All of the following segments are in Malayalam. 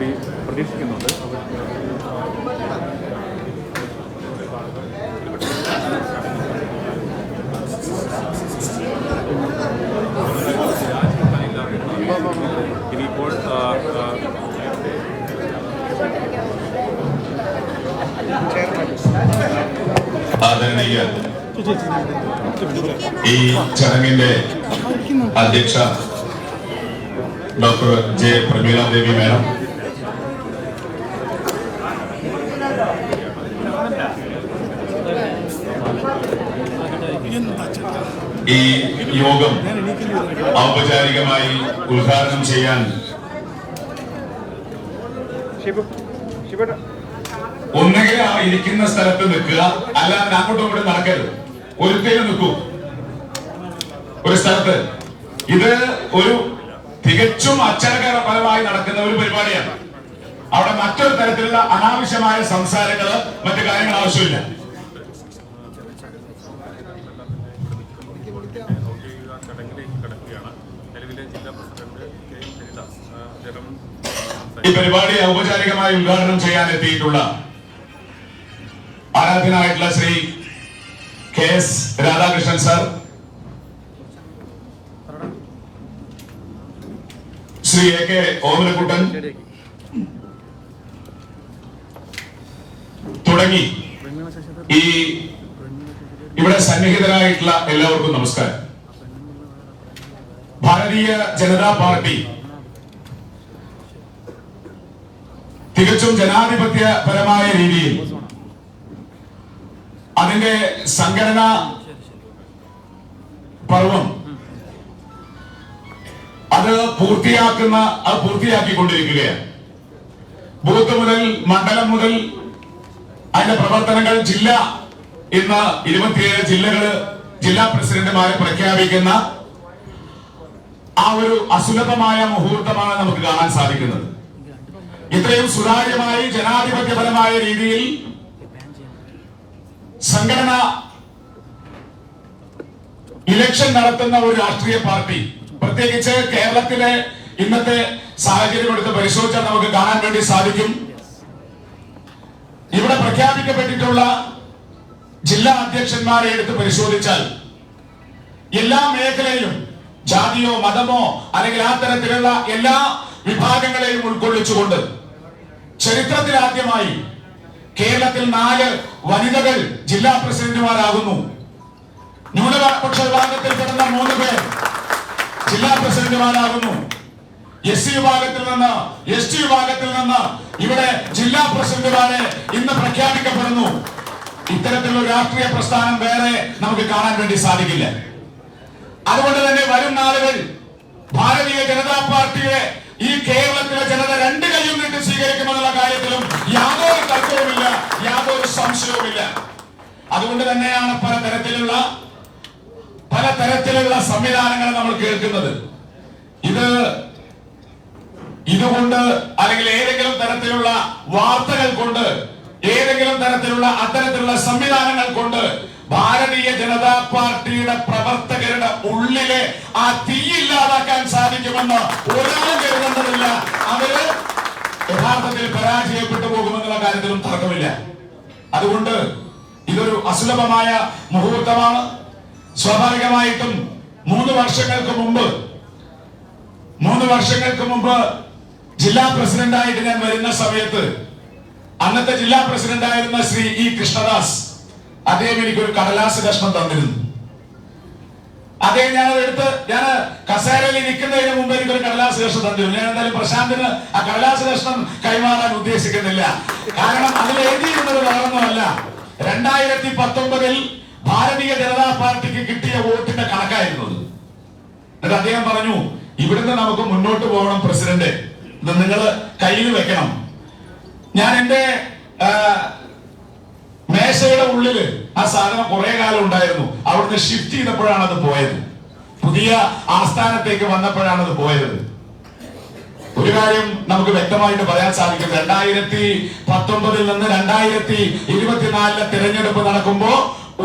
കൂടി പ്രതീക്ഷിക്കുന്നുണ്ട്. ഇനിയിപ്പോൾ ആദരണീയ ഈ ചടങ്ങിന്റെ അധ്യക്ഷ ഡോക്ടർ ജെ പ്രമീള ദേവി മേഡം, ഈ യോഗം ഔപചാരികമായി ഉദ്ഘാടനം ചെയ്യാൻ ഒന്നുകിൽ ആ ഇരിക്കുന്ന സ്ഥലത്ത് നിൽക്കുക, അല്ലാതെ അങ്ങോട്ടും ഇങ്ങോട്ടും നടക്കരുത്. ഒരുത്തേലും നിൽക്കൂ ഒരു സ്ഥലത്ത്. ഇത് ഒരു തികച്ചും അച്ചടക്കപരമായി നടക്കുന്ന ഒരു പരിപാടിയാണ്. അവിടെ മറ്റൊരു തരത്തിലുള്ള അനാവശ്യമായ സംസാരങ്ങള് മറ്റു കാര്യങ്ങൾ ആവശ്യമില്ല. ഈ പരിപാടി ഔപചാരികമായി ഉദ്ഘാടനം ചെയ്യാൻ എത്തിയിട്ടുള്ള ആരാധനായിട്ടുള്ള Shri K S Radhakrishnan sir, Shri A K Omanakuttan തുടങ്ങി ഈ ഇവിടെ സന്നിഹിതരായിട്ടുള്ള എല്ലാവർക്കും നമസ്കാരം. ഭാരതീയ ജനതാ പാർട്ടി തികച്ചും ജനാധിപത്യപരമായ രീതിയിൽ അതിന്റെ സംഘടനാ പർവം അത് പൂർത്തിയാക്കിക്കൊണ്ടിരിക്കുകയാണ്. ബൂത്ത് മുതൽ മണ്ഡലം മുതൽ അതിന്റെ പ്രവർത്തനങ്ങൾ ജില്ല, ഇന്ന് 27 ജില്ലകള് ജില്ലാ പ്രസിഡന്റുമാരെ പ്രഖ്യാപിക്കുന്ന ആ ഒരു അസുലഭമായ മുഹൂർത്തമാണ് നമുക്ക് കാണാൻ സാധിക്കുന്നത്. ഇത്രയും സുതാര്യമായി ജനാധിപത്യപരമായ രീതിയിൽ സംഘടന ഇലക്ഷൻ നടത്തുന്ന ഒരു രാഷ്ട്രീയ പാർട്ടി, പ്രത്യേകിച്ച് കേരളത്തിലെ ഇന്നത്തെ സാഹചര്യം എടുത്ത് പരിശോധിച്ചാൽ നമുക്ക് കാണാൻ വേണ്ടി സാധിക്കും. ഇവിടെ പ്രഖ്യാപിക്കപ്പെട്ടിട്ടുള്ള ജില്ലാ അധ്യക്ഷന്മാരെ എടുത്ത് പരിശോധിച്ചാൽ എല്ലാ മേഖലയിലും ജാതിയോ മതമോ അല്ലെങ്കിൽ ആ തരത്തിലുള്ള എല്ലാ വിഭാഗങ്ങളെയും ഉൾക്കൊള്ളിച്ചുകൊണ്ട് ചരിത്രത്തിൽ ആദ്യമായി കേരളത്തിൽ 4 വനിതകൾ ജില്ലാ പ്രസിഡന്റുമാരാകുന്നു. ന്യൂനപക്ഷ വിഭാഗത്തിൽപ്പെടുന്ന 3 പേർ ജില്ലാ പ്രസിഡന്റുമാരാകുന്നു. SC വിഭാഗത്തിൽ നിന്ന് ST വിഭാഗത്തിൽ നിന്ന് ഇവിടെ ജില്ലാ പ്രസിഡന്റുമാരെ ഇന്ന് പ്രഖ്യാപിക്കപ്പെടുന്നു. ഇത്തരത്തിലുള്ള രാഷ്ട്രീയ പ്രസ്ഥാനം വേറെ നമുക്ക് കാണാൻ വേണ്ടി സാധിക്കില്ല. അതുകൊണ്ട് തന്നെ വരും നാളുകൾ ഭാരതീയ ജനതാ പാർട്ടിയെ ഈ കേരളത്തിലെ ജനത 2 കൈയും നീട്ടി സ്വീകരിക്കുമെന്നുള്ള കാര്യത്തിലും യാതൊരു തർക്കവുമില്ല, യാതൊരു സംശയവുമില്ല. അതുകൊണ്ട് തന്നെയാണ് പലതരത്തിലുള്ള സംവിധാനങ്ങൾ നമ്മൾ കേൾക്കുന്നത്. ഇതുകൊണ്ട് അല്ലെങ്കിൽ ഏതെങ്കിലും തരത്തിലുള്ള വാർത്തകൾ കൊണ്ട്, ഏതെങ്കിലും തരത്തിലുള്ള അത്തരത്തിലുള്ള സംവിധാനങ്ങൾ കൊണ്ട് ഭാരതീയ ജനതാ പാർട്ടിയുടെ പ്രവർത്തകരുടെ ഉള്ളിലെ ആ തീയില്ലാതാക്കാൻ സാധിക്കുമെന്ന് ഒരാളും കരുതേണ്ടതില്ല. അവര് യഥാർത്ഥത്തിൽ പരാജയപ്പെട്ടു പോകുമെന്നുള്ള കാര്യത്തിലും തർക്കമില്ല. അതുകൊണ്ട് ഇതൊരു അസുലഭമായ മുഹൂർത്തമാണ്. സ്വാഭാവികമായിട്ടും 3 വർഷങ്ങൾക്ക് മുമ്പ് ജില്ലാ പ്രസിഡന്റായിട്ട് ഞാൻ വരുന്ന സമയത്ത് അന്നത്തെ ജില്ലാ പ്രസിഡന്റായിരുന്ന ശ്രീ ഇ കൃഷ്ണദാസ് അദ്ദേഹം എനിക്കൊരു കടലാസ് കഷ്ണം തന്നിരുന്നു. അദ്ദേഹം ഞാൻ കസേരയിൽ ഇരിക്കുന്നതിന് മുമ്പ് എനിക്കൊരു കടലാസ് കഷ്ണം തന്നിരുന്നു. ഞാൻ എന്തായാലും പ്രശാന്തിന് ആ കടലാസ് കഷ്ണം കൈമാറാൻ ഉദ്ദേശിക്കുന്നില്ല. കാരണം അതിൽ എഴുതിയിരുന്നത് വേറൊന്നുമല്ല, 2019 ഭാരതീയ ജനതാ പാർട്ടിക്ക് കിട്ടിയ വോട്ടിന്റെ കണക്കായിരുന്നത്. എന്നിട്ട് അദ്ദേഹം പറഞ്ഞു, ഇവിടുന്ന് നമുക്ക് മുന്നോട്ട് പോകണം പ്രസിഡന്റ്, ഇത് നിങ്ങൾ കയ്യിൽ വെക്കണം. ഞാൻ എന്റെ മേശയുടെ ഉള്ളില് ആ സാധനം കുറെ കാലം ഉണ്ടായിരുന്നു. അവിടുന്ന് ഷിഫ്റ്റ് ചെയ്തപ്പോഴാണ് അത് പോയത്. പുതിയ ആസ്ഥാനത്തേക്ക് വന്നപ്പോഴാണ് അത് പോയത്. ഒരു കാര്യം നമുക്ക് വ്യക്തമായിട്ട് പറയാൻ സാധിക്കും, 2019 നിന്ന് 2024 തിരഞ്ഞെടുപ്പ് നടക്കുമ്പോ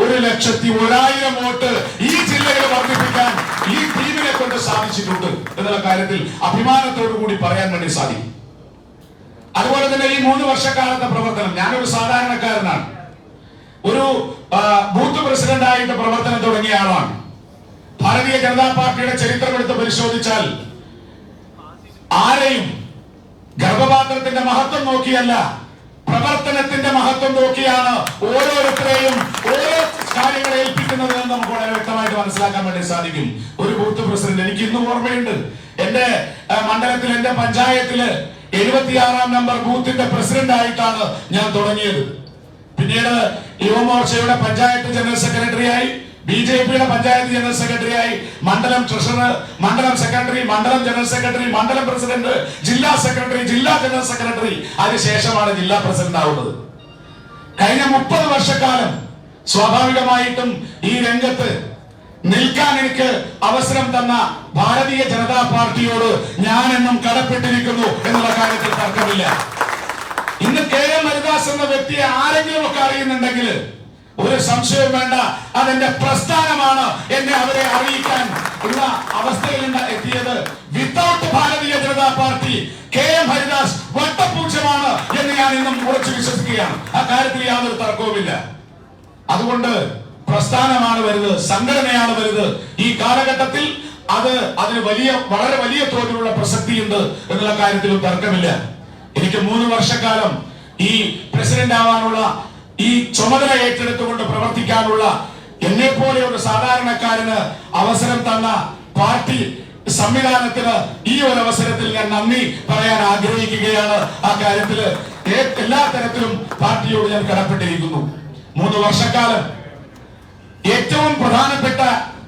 1,01,000 വോട്ട് ഈ ജില്ലയിൽ വർദ്ധിപ്പിക്കാൻ ഈ ടീമിനെ കൊണ്ട് സാധിച്ചിട്ടുണ്ട് എന്നുള്ള കാര്യത്തിൽ അഭിമാനത്തോടു കൂടി പറയാൻ വേണ്ടി സാധിക്കും. അദ്ദേഹത്തിന്റെ ഈ 3 വർഷക്കാലത്തെ പ്രവർത്തനം, ഞാനൊരു സാധാരണക്കാരനാണ്, ഒരു ബൂത്ത് പ്രസിഡന്റായിട്ട് പ്രവർത്തനം തുടങ്ങിയ ആളാണ്. ഭാരതീയ ജനതാ പാർട്ടിയുടെ ചരിത്രം എടുത്ത് പരിശോധിച്ചാൽ ആരെയും ഗർഭപാത്രത്തിന്റെ മഹത്വം നോക്കിയല്ല, പ്രവർത്തനത്തിന്റെ മഹത്വം നോക്കിയാണ് ഓരോരുത്തരെയും ഓരോ കാര്യങ്ങളെ ഏൽപ്പിക്കുന്നത് എന്ന് നമുക്ക് വളരെ വ്യക്തമായിട്ട് മനസ്സിലാക്കാൻ വേണ്ടി സാധിക്കും. ഒരു ബൂത്ത് പ്രസിഡന്റ് എനിക്ക് ഇന്നും ഓർമ്മയുണ്ട്. എന്റെ മണ്ഡലത്തിൽ, എന്റെ പഞ്ചായത്തില് 76-ാം നമ്പർ ബൂത്തിന്റെ പ്രസിഡന്റ് ആയിട്ടാണ് ഞാൻ തുടങ്ങിയത്. പിന്നീട് യുവമോർച്ചയുടെ പഞ്ചായത്ത് ജനറൽ സെക്രട്ടറിയായി, ബിജെപിയുടെ പഞ്ചായത്ത് ജനറൽ സെക്രട്ടറിയായി, മണ്ഡലം ട്രഷറർ, മണ്ഡലം സെക്രട്ടറി, മണ്ഡലം ജനറൽ സെക്രട്ടറി, മണ്ഡലം പ്രസിഡന്റ്, ജില്ലാ സെക്രട്ടറി, ജില്ലാ ജനറൽ സെക്രട്ടറി, അതിനുശേഷമാണ് ജില്ലാ പ്രസിഡന്റ് ആവുന്നത്. കഴിഞ്ഞ 30 വർഷക്കാലം സ്വാഭാവികമായിട്ടും ഈ രംഗത്ത് നിൽക്കാൻ എനിക്ക് അവസരം തന്ന ഭാരതീയ ജനതാ പാർട്ടിയോട് ഞാൻ എന്നും കടപ്പെട്ടിരിക്കുന്നു എന്നുള്ള കാര്യത്തിൽ തർക്കമില്ല. ഇന്ന് KM ഹരിദാസ് എന്ന വ്യക്തിയെ ആരെങ്കിലും ഒക്കെ അറിയുന്നുണ്ടെങ്കിൽ ഒരു സംശയവും വേണ്ട, അതെന്റെ പ്രസ്ഥാനമാണ് എന്നെ അവരെ അറിയിക്കാൻ ഉള്ള അവസ്ഥയിൽ എത്തിയത്. Without Bharatiya Janata party KM Haridas വട്ടപൂജ്യമാണ് എന്ന് ഞാൻ ഇന്നും ഉറച്ചു വിശ്വസിക്കുകയാണ്. ആ കാര്യത്തിൽ യാതൊരു തർക്കവുമില്ല. അതുകൊണ്ട് പ്രസ്ഥാനമാണ് വലുത്, സംഘടനയാണ് വലുത്. ഈ കാലഘട്ടത്തിൽ അതിന് വളരെ വലിയ തോതിലുള്ള പ്രസക്തിയുണ്ട് എന്നുള്ള കാര്യത്തിലും തർക്കമില്ല. എനിക്ക് 3 വർഷക്കാലം ഈ പ്രസിഡന്റ് ആവാനുള്ള, ഈ ചുമതല ഏറ്റെടുത്തുകൊണ്ട് പ്രവർത്തിക്കാനുള്ള എന്നെ പോലെ ഒരു സാധാരണക്കാരന് അവസരം തന്ന പാർട്ടി സംവിധാനത്തിന് ഈ ഒരു അവസരത്തിൽ ഞാൻ നന്ദി പറയാൻ ആഗ്രഹിക്കുകയാണ്. ആ കാര്യത്തില് എല്ലാ തരത്തിലും പാർട്ടിയോട് ഞാൻ കടപ്പെട്ടിരിക്കുന്നു. 3 വർഷക്കാലം ഏറ്റവും പ്രധാനപ്പെട്ട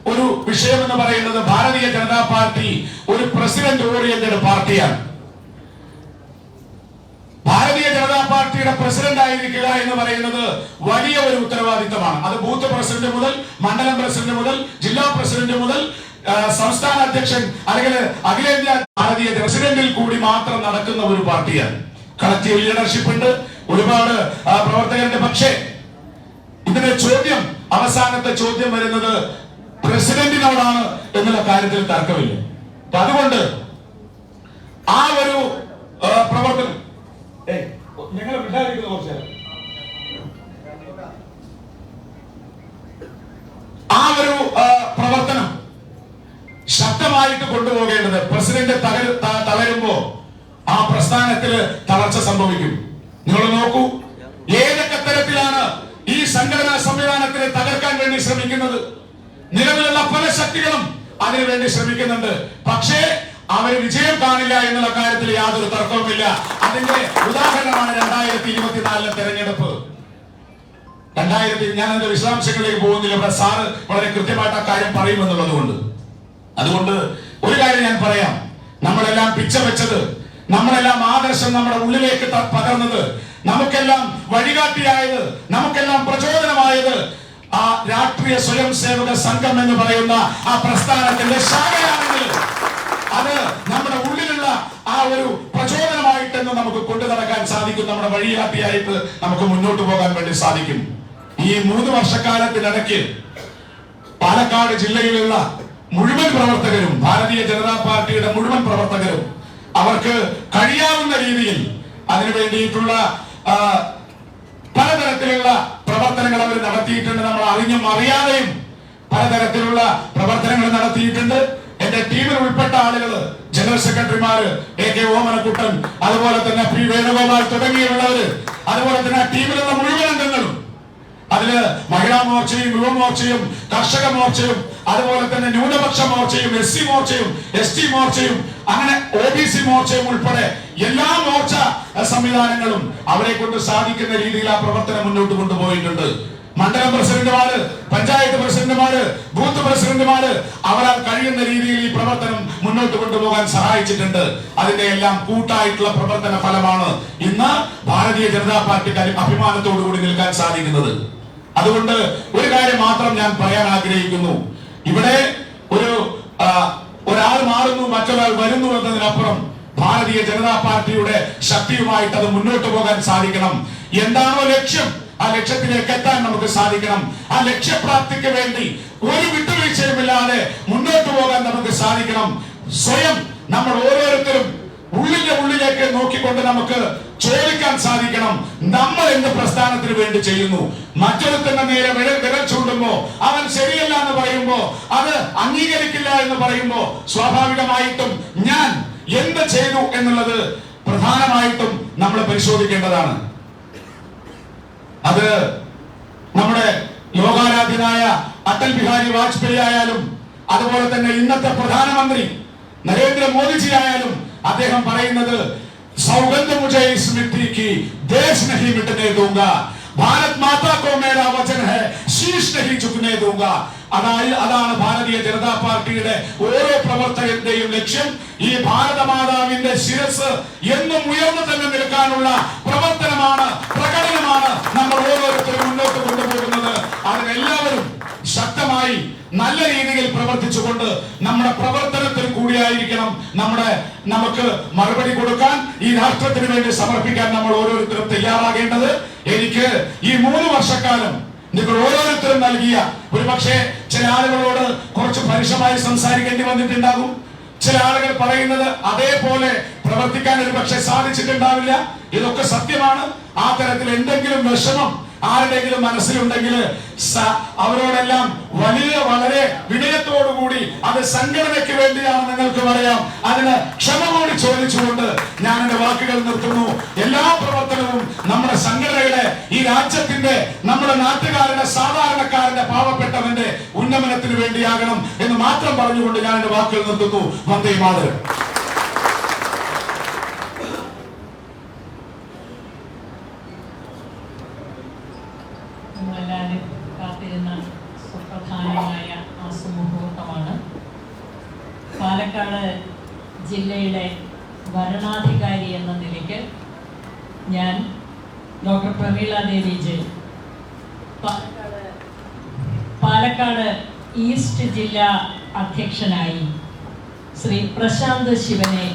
ഒരു വിഷയം എന്ന് പറയുന്നത് ഭാരതീയ ജനതാ പാർട്ടി ഒരു പ്രസിഡന്റ് ഓറിയന്റഡ് പാർട്ടിയാണ്. ഭാരതീയ ജനതാ പാർട്ടിയുടെ പ്രസിഡന്റ് ആയിരിക്കുക എന്ന് പറയുന്നത് വലിയ ഒരു ഉത്തരവാദിത്തമാണ്. അത് ബൂത്ത് പ്രസിഡന്റ് മുതൽ, മണ്ഡലം പ്രസിഡന്റ് മുതൽ, ജില്ലാ പ്രസിഡന്റ് മുതൽ, സംസ്ഥാന അധ്യക്ഷൻ അല്ലെങ്കിൽ അഖിലേന്ത്യാ ഭാരതീയ പ്രസിഡന്റിൽ കൂടി മാത്രം നടക്കുന്ന ഒരു പാർട്ടിയാണ്. കളക്റ്റീവ് ലീഡർഷിപ്പ് ഉണ്ട്, ഒരുപാട് പ്രവർത്തകരുണ്ട്. പക്ഷേ ഇതിന്റെ ചോദ്യം, അവസാനത്തെ ചോദ്യം വരുന്നത് പ്രസിഡന്റിനോടാണ് എന്നുള്ള കാര്യത്തിൽ തർക്കമില്ല. അപ്പൊ അതുകൊണ്ട് ആ ഒരു പ്രവർത്തനം ഞങ്ങൾ വിചാരിക്കുന്ന കുറച്ച് ആ ഒരു പ്രവർത്തനം ശക്തമായിട്ട് കൊണ്ടുപോകേണ്ടത്. പ്രസിഡന്റ് തളരുമ്പോ ആ പ്രസ്ഥാനത്തില് തളർച്ച സംഭവിക്കും. നിങ്ങൾ നോക്കൂ, ഏതൊക്കെ തരത്തിലാണ് ഈ സംഘടനാ സംവിധാനത്തിനെ തകർക്കാൻ വേണ്ടി ശ്രമിക്കുന്നത്. നിലവിലുള്ള പല ശക്തികളും അതിനുവേണ്ടി ശ്രമിക്കുന്നുണ്ട്. പക്ഷേ അവർ വിജയം കാണില്ല എന്നുള്ള കാര്യത്തിൽ യാതൊരു തർക്കവുമില്ല. അതിന്റെ ഉദാഹരണമാണ് 2024 തെരഞ്ഞെടുപ്പ്. ഞാൻ അതിന്റെ വിശദാംശങ്ങളിലേക്ക് പോകുന്നില്ല. ഇവിടെ സാറ് വളരെ കൃത്യമായിട്ട് ആ കാര്യം പറയുമെന്നുള്ളത് കൊണ്ട് അതുകൊണ്ട് ഒരു കാര്യം ഞാൻ പറയാം. നമ്മളെല്ലാം പിച്ച വെച്ചത്, നമ്മളെല്ലാം ആദർശം നമ്മുടെ ഉള്ളിലേക്ക് പകർന്നത്, നമുക്കെല്ലാം വഴികാട്ടിയായത്, നമുക്കെല്ലാം പ്രചോദനമായത് ആ രാഷ്ട്രീയ സ്വയം സേവക സംഘം എന്ന് പറയുന്ന ആ പ്രസ്ഥാനത്തിന്റെ ശാഖയാണെങ്കിൽ അത് നമ്മുടെ ഉള്ളിലുള്ള ആ ഒരു പ്രചോദനമായിട്ടെന്ന് നമുക്ക് കൊണ്ടു നടക്കാൻ സാധിക്കും. നമ്മുടെ വഴികാട്ടിയായിട്ട് നമുക്ക് മുന്നോട്ട് പോകാൻ വേണ്ടി സാധിക്കും. ഈ 3 വർഷക്കാലത്തിനിടയ്ക്ക് പാലക്കാട് ജില്ലയിലുള്ള മുഴുവൻ പ്രവർത്തകരും, ഭാരതീയ ജനതാ പാർട്ടിയുടെ മുഴുവൻ പ്രവർത്തകരും അവർക്ക് കഴിയാവുന്ന രീതിയിൽ അതിനു വേണ്ടിയിട്ടുള്ള പലതരത്തിലുള്ള പ്രവർത്തനങ്ങൾ അവർ നടത്തിയിട്ടുണ്ട്. നമ്മൾ അറിഞ്ഞും അറിയാതെയും പലതരത്തിലുള്ള പ്രവർത്തനങ്ങൾ നടത്തിയിട്ടുണ്ട്. എന്റെ ടീമിൽ ഉൾപ്പെട്ട ആളുകൾ, ജനറൽ സെക്രട്ടറിമാര് AK ഓമനക്കുട്ടൻ, അതുപോലെ തന്നെ P വേണുഗോപാൽ തുടങ്ങിയുള്ളവര്, അതുപോലെ തന്നെ ടീമിലുള്ള മുഴുവൻ അംഗങ്ങളും, അതില് മഹിളാ മോർച്ചയും യുവമോർച്ചയും കർഷക മോർച്ചയും അതുപോലെ തന്നെ ന്യൂനപക്ഷ മോർച്ചയും SC മോർച്ചയും ST മോർച്ചയും അങ്ങനെ OBC മോർച്ചയും ഉൾപ്പെടെ എല്ലാ മോർച്ച സംവിധാനങ്ങളും അവരെ കൊണ്ട് സാധിക്കുന്ന രീതിയിൽ ആ പ്രവർത്തനം മുന്നോട്ട് കൊണ്ടുപോയിട്ടുണ്ട്. മണ്ഡലം പ്രസിഡന്റുമാര്, പഞ്ചായത്ത് പ്രസിഡന്റുമാര്, ബൂത്ത് പ്രസിഡന്റുമാര് അവരാൽ കഴിയുന്ന രീതിയിൽ ഈ പ്രവർത്തനം മുന്നോട്ട് കൊണ്ടുപോകാൻ സഹായിച്ചിട്ടുണ്ട്. അതിന്റെ എല്ലാം കൂട്ടായിട്ടുള്ള പ്രവർത്തന ഫലമാണ് ഇന്ന് ഭാരതീയ ജനതാ പാർട്ടിക്ക് അഭിമാനത്തോടു കൂടി നിൽക്കാൻ സാധിക്കുന്നത്. അതുകൊണ്ട് ഒരു കാര്യം മാത്രം ഞാൻ പറയാൻ ആഗ്രഹിക്കുന്നു. ഇവിടെ ഒരാൾ മാറുന്നു, മറ്റൊരാൾ വരുന്നു എന്നതിനപ്പുറം ഭാരതീയ ജനതാ പാർട്ടിയുടെ ശക്തിയുമായിട്ട് അത് മുന്നോട്ട് പോകാൻ സാധിക്കണം. എന്താണോ ലക്ഷ്യം, ആ ലക്ഷ്യത്തിലേക്ക് എത്താൻ നമുക്ക് സാധിക്കണം. ആ ലക്ഷ്യപ്രാപ്തിക്ക് വേണ്ടി ഒരു വിട്ടുവീഴ്ചയുമില്ലാതെ മുന്നോട്ട് പോകാൻ നമുക്ക് സാധിക്കണം. സ്വയം നമ്മൾ ഓരോരുത്തരും ഉള്ളിലേക്ക് നോക്കിക്കൊണ്ട് നമുക്ക് ചോദിക്കാൻ സാധിക്കണം, നമ്മൾ എന്ത് പ്രസ്ഥാനത്തിന് വേണ്ടി ചെയ്യുന്നു? മറ്റൊരുത്തന്റെ നേരെ വിരൽ ചൂണ്ടുമ്പോ, അവൻ ശരിയല്ല എന്ന് പറയുമ്പോ, അത് അംഗീകരിക്കില്ല എന്ന് പറയുമ്പോ, സ്വാഭാവികമായിട്ടും ഞാൻ എന്ത് ചെയ്തു എന്നുള്ളത് പ്രധാനമായിട്ടും നമ്മൾ പരിശോധിക്കേണ്ടതാണ്. അത് നമ്മുടെ ലോകാരാധ്യനായ അടൽ ബിഹാരി വാജ്പേയി ആയാലും, അതുപോലെ തന്നെ ഇന്നത്തെ പ്രധാനമന്ത്രി നരേന്ദ്രമോദിജി ആയാലും, അദ്ദേഹം പറയുന്നത് സൗഗന്ധ മുझे इस मिट्टी की देश नहीं मिटने दूंगा, भारत माता को मेरा वचन है शीश नहीं झुकने दूंगा. അതാണ് ഭാരതീയ ജനതാ പാർട്ടിയുടെ ഓരോ പ്രവർത്തകന്റെയും ലക്ഷ്യം. ഈ ഭാരതമാതാവിന്റെ ശിരസ് എന്നും ഉയർന്നു തന്നെ നിൽക്കാനുള്ള പ്രവർത്തനമാണ്, പ്രകടനമാണ് നമ്മൾ ഓരോരുത്തരും മുന്നോട്ട് കൊണ്ടുപോകുന്നത്. അതിനെല്ലാവരും ശക്തമായി നല്ല രീതിയിൽ പ്രവർത്തിച്ചുകൊണ്ട് നമ്മുടെ പ്രവർത്തനത്തിൽ കൂടിയായിരിക്കണം നമുക്ക് മറുപടി കൊടുക്കാൻ, ഈ രാഷ്ട്രത്തിന് വേണ്ടി സമർപ്പിക്കാൻ നമ്മൾ ഓരോരുത്തരും തയ്യാറാകേണ്ടത്. എനിക്ക് ഈ 3 വർഷക്കാലം നിങ്ങൾ ഓരോരുത്തരും നൽകിയ, ഒരുപക്ഷെ ചില ആളുകളോട് കുറച്ച് പരുഷമായി സംസാരിക്കേണ്ടി വന്നിട്ടുണ്ടാകും. ചില ആളുകൾ പറയുന്നത് അതേപോലെ പ്രവർത്തിക്കാൻ ഒരുപക്ഷെ സാധിച്ചിട്ടുണ്ടാവില്ല. ഇതൊക്കെ സത്യമാണ്. ആ തരത്തിൽ എന്തെങ്കിലും വിഷമം ആരുടെങ്കിലും മനസ്സിലുണ്ടെങ്കിൽ അവരോടെല്ലാം വളരെ വിനയത്തോടുകൂടി, അത് സംഘടനയ്ക്ക് വേണ്ടിയാണ് നിങ്ങൾക്ക് പറയാം, അതിന് ക്ഷമ കൂടി ചോദിച്ചുകൊണ്ട് ഞാൻ എന്റെ വാക്കുകൾ നിർത്തുന്നു. എല്ലാ പ്രവർത്തനവും നമ്മുടെ സംഘടനയുടെ, ഈ രാജ്യത്തിന്റെ, നമ്മുടെ നാട്ടുകാരുടെ, സാധാരണക്കാരന്റെ, പാവപ്പെട്ടവന്റെ ഉന്നമനത്തിന് വേണ്ടിയാകണം എന്ന് മാത്രം പറഞ്ഞുകൊണ്ട് ഞാൻ എന്റെ വാക്കുകൾ നിർത്തുന്നു. വന്ദേ മാതരം. നമ്മളെല്ലാവരും കാത്തിരുന്ന സുപ്രധാനമായ ആ സുമുഹൂർത്തമാണ്. പാലക്കാട് ജില്ലയുടെ ഭരണാധികാരി എന്ന നിലയ്ക്ക് ഞാൻ ഡോക്ടർ പ്രമീള ദേവി ജെ പാലക്കാട് ഈസ്റ്റ് ജില്ലാ അധ്യക്ഷനായി ശ്രീ പ്രശാന്ത് ശിവനെ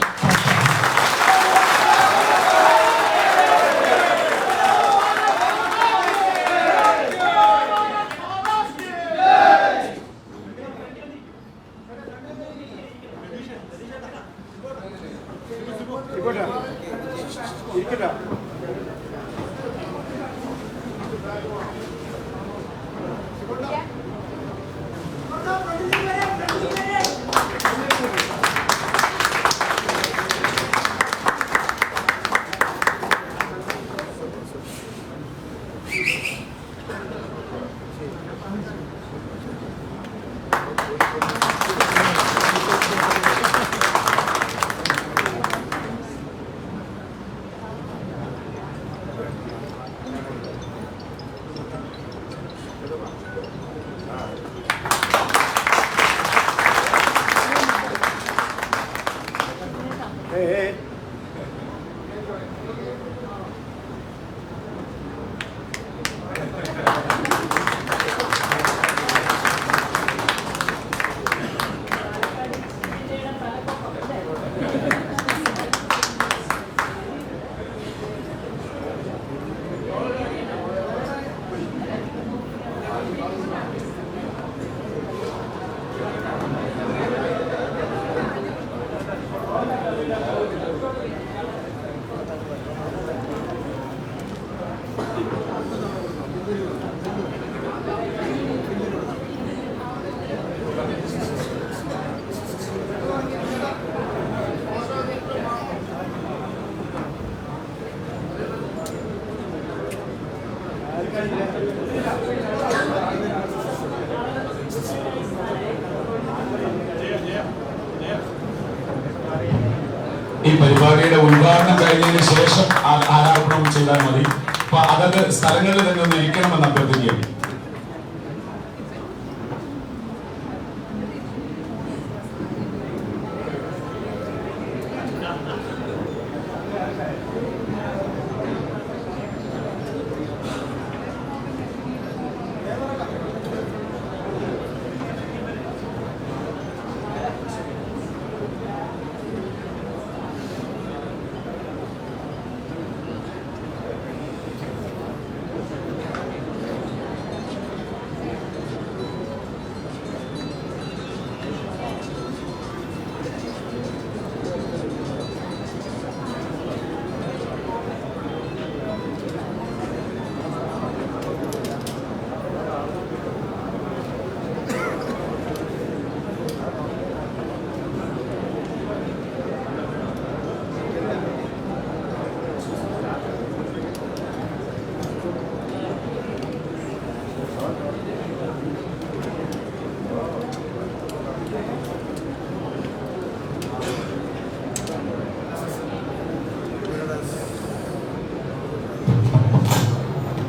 ഈ പരിപാടിയുടെ ഉദ്ഘാടനം കഴിഞ്ഞതിന് ശേഷം ആരാധനം ചെയ്താൽ മതി. അപ്പൊ അതത് സ്ഥലങ്ങളിൽ തന്നെ ഒന്ന് ഇരിക്കണമെന്ന് അഭ്യർത്ഥിക്കുകയാണ്.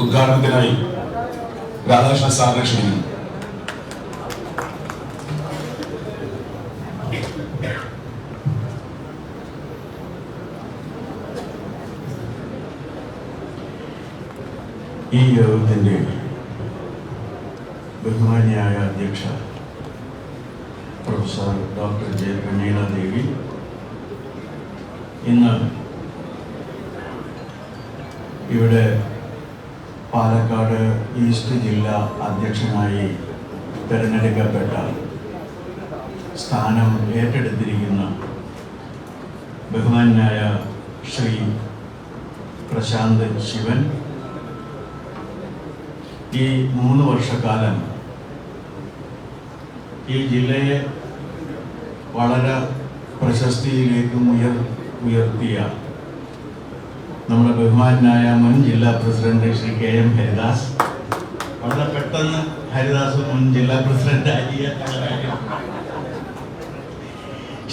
ഉദ്ഘാടനത്തിനായി രാധാകൃഷ്ണൻ സാറിനെ ക്ഷണിക്കുന്നു. ഈ യോഗത്തിന്റെ ബഹുമാന്യായ അധ്യക്ഷ പ്രൊഫസർ ഡോക്ടർ ജെ പ്രമീള ദേവി, ഇന്ന് ഇവിടെ പാലക്കാട് ഈസ്റ്റ് ജില്ലാ അധ്യക്ഷനായി തിരഞ്ഞെടുക്കപ്പെട്ട സ്ഥാനം ഏറ്റെടുത്തിരിക്കുന്ന ബഹുമാന്യായ ശ്രീ പ്രശാന്ത് ശിവൻ, ഈ 3 വർഷക്കാലം ഈ ജില്ലയെ വളരെ പ്രശസ്തിയിലേക്കും ഉയർത്തിയ നമ്മുടെ ബഹുമാനായ മുൻ ജില്ലാ പ്രസിഡന്റ് ശ്രീ KM ഹരിദാസ്, വളരെ പെട്ടെന്ന് ഹരിദാസ് മുൻ ജില്ലാ പ്രസിഡന്റ് ആക്കിയ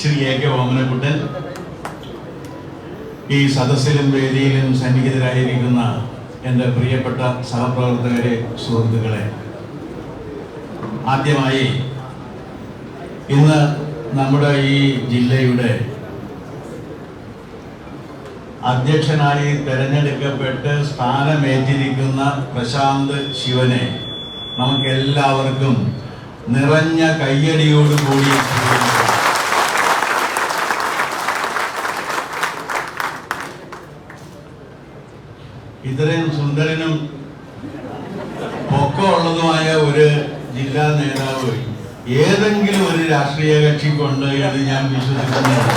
ശ്രീ AK ഓമനക്കുട്ടൻ, ഈ സദസ്സിലും വേദിയിലും സന്നിഹിതരായിരിക്കുന്ന എൻ്റെ പ്രിയപ്പെട്ട സഹപ്രവർത്തകരെ, സുഹൃത്തുക്കളെ, ആദ്യമായി ഇന്ന് നമ്മുടെ ഈ ജില്ലയുടെ അധ്യക്ഷനായി തെരഞ്ഞെടുക്കപ്പെട്ട് സ്ഥാനമേറ്റിരിക്കുന്ന പ്രശാന്ത് ശിവനെ നമുക്ക് എല്ലാവർക്കും നിറഞ്ഞ കയ്യടിയോടുകൂടി ഇത്രയും സുന്ദരനും പൊക്കമുള്ളതുമായ ഒരു ജില്ലാ നേതാവ് ഏതെങ്കിലും ഒരു രാഷ്ട്രീയ കക്ഷിക്കുണ്ട് എന്ന് ഞാൻ വിശ്വസിക്കുന്നുണ്ട്.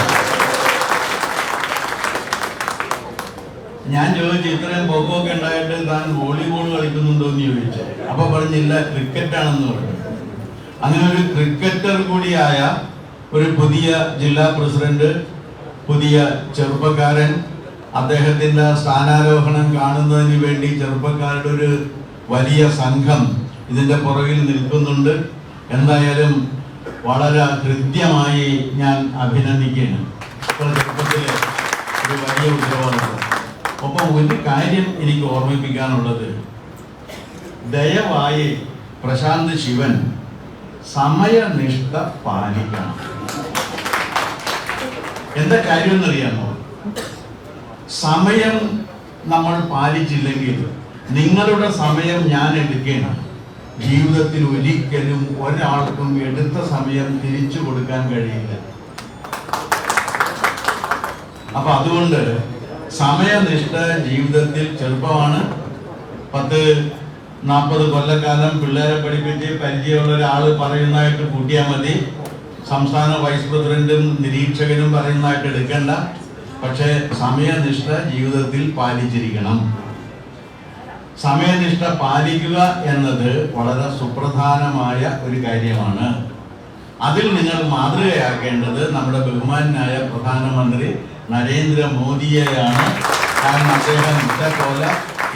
ഞാൻ ചോദിച്ചു, ഇത്രയും പൊക്കമൊക്കെ ഉണ്ടായിട്ട് താൻ വോളിബോൾ കളിക്കുന്നുണ്ടോ എന്ന് ചോദിച്ചു. അപ്പൊ പറഞ്ഞില്ല, ക്രിക്കറ്റാണെന്ന് പറഞ്ഞു. അങ്ങനെ ഒരു ക്രിക്കറ്റർ കൂടിയായ ഒരു പുതിയ ജില്ലാ പ്രസിഡന്റ്, പുതിയ ചെറുപ്പക്കാരൻ, അദ്ദേഹത്തിന്റെ സ്ഥാനാരോഹണം കാണുന്നതിന് വേണ്ടി ചെറുപ്പക്കാരുടെ ഒരു വലിയ സംഘം ഇതിന്റെ പുറകിൽ നിൽക്കുന്നുണ്ട്. എന്തായാലും വളരെ ഹൃദ്യമായി ഞാൻ അഭിനന്ദിക്കുന്നു. ചെറുപ്പത്തിലെ ഒരു വലിയ ഉത്തരവാദിത്വം. ഒപ്പം ഒരു കാര്യം എനിക്ക് ഓർമ്മിപ്പിക്കാനുള്ളത്, ദയവായി പ്രശാന്ത് ശിവൻ സമയനിഷ്ഠ പാലിക്കണം. എന്താ കാര്യം എന്നറിയാമോ? സമയം നമ്മൾ പാലിച്ചില്ലെങ്കിൽ നിങ്ങളുടെ സമയം ഞാൻ എടുക്കണം. ജീവിതത്തിൽ ഒരിക്കലും ഒരാൾക്കും എടുത്ത സമയം തിരിച്ചു കൊടുക്കാൻ കഴിയില്ല. അപ്പൊ അതുകൊണ്ട് സമയനിഷ്ഠ ജീവിതത്തിൽ ചെറുപ്പമാണ്. 10-40 കൊല്ലക്കാലം പിള്ളേരെ പഠിപ്പിച്ച് പരിചയമുള്ള ഒരാൾ പറയുന്നതായിട്ട് കൂട്ടിയാൽ മതി. സംസ്ഥാന വൈസ് പ്രസിഡന്റും നിരീക്ഷകനും പറയുന്നതായിട്ട് എടുക്കണ്ട. പക്ഷേ സമയനിഷ്ഠ ജീവിതത്തിൽ പാലിച്ചിരിക്കണം. സമയനിഷ്ഠ പാലിക്കുക എന്നത് വളരെ സുപ്രധാനമായ ഒരു കാര്യമാണ്. അതിൽ നിങ്ങൾ മാതൃകയാക്കേണ്ടത് നമ്മുടെ ബഹുമാനായ പ്രധാനമന്ത്രി നരേന്ദ്രമോദിയെയാണ്. കാരണം അദ്ദേഹം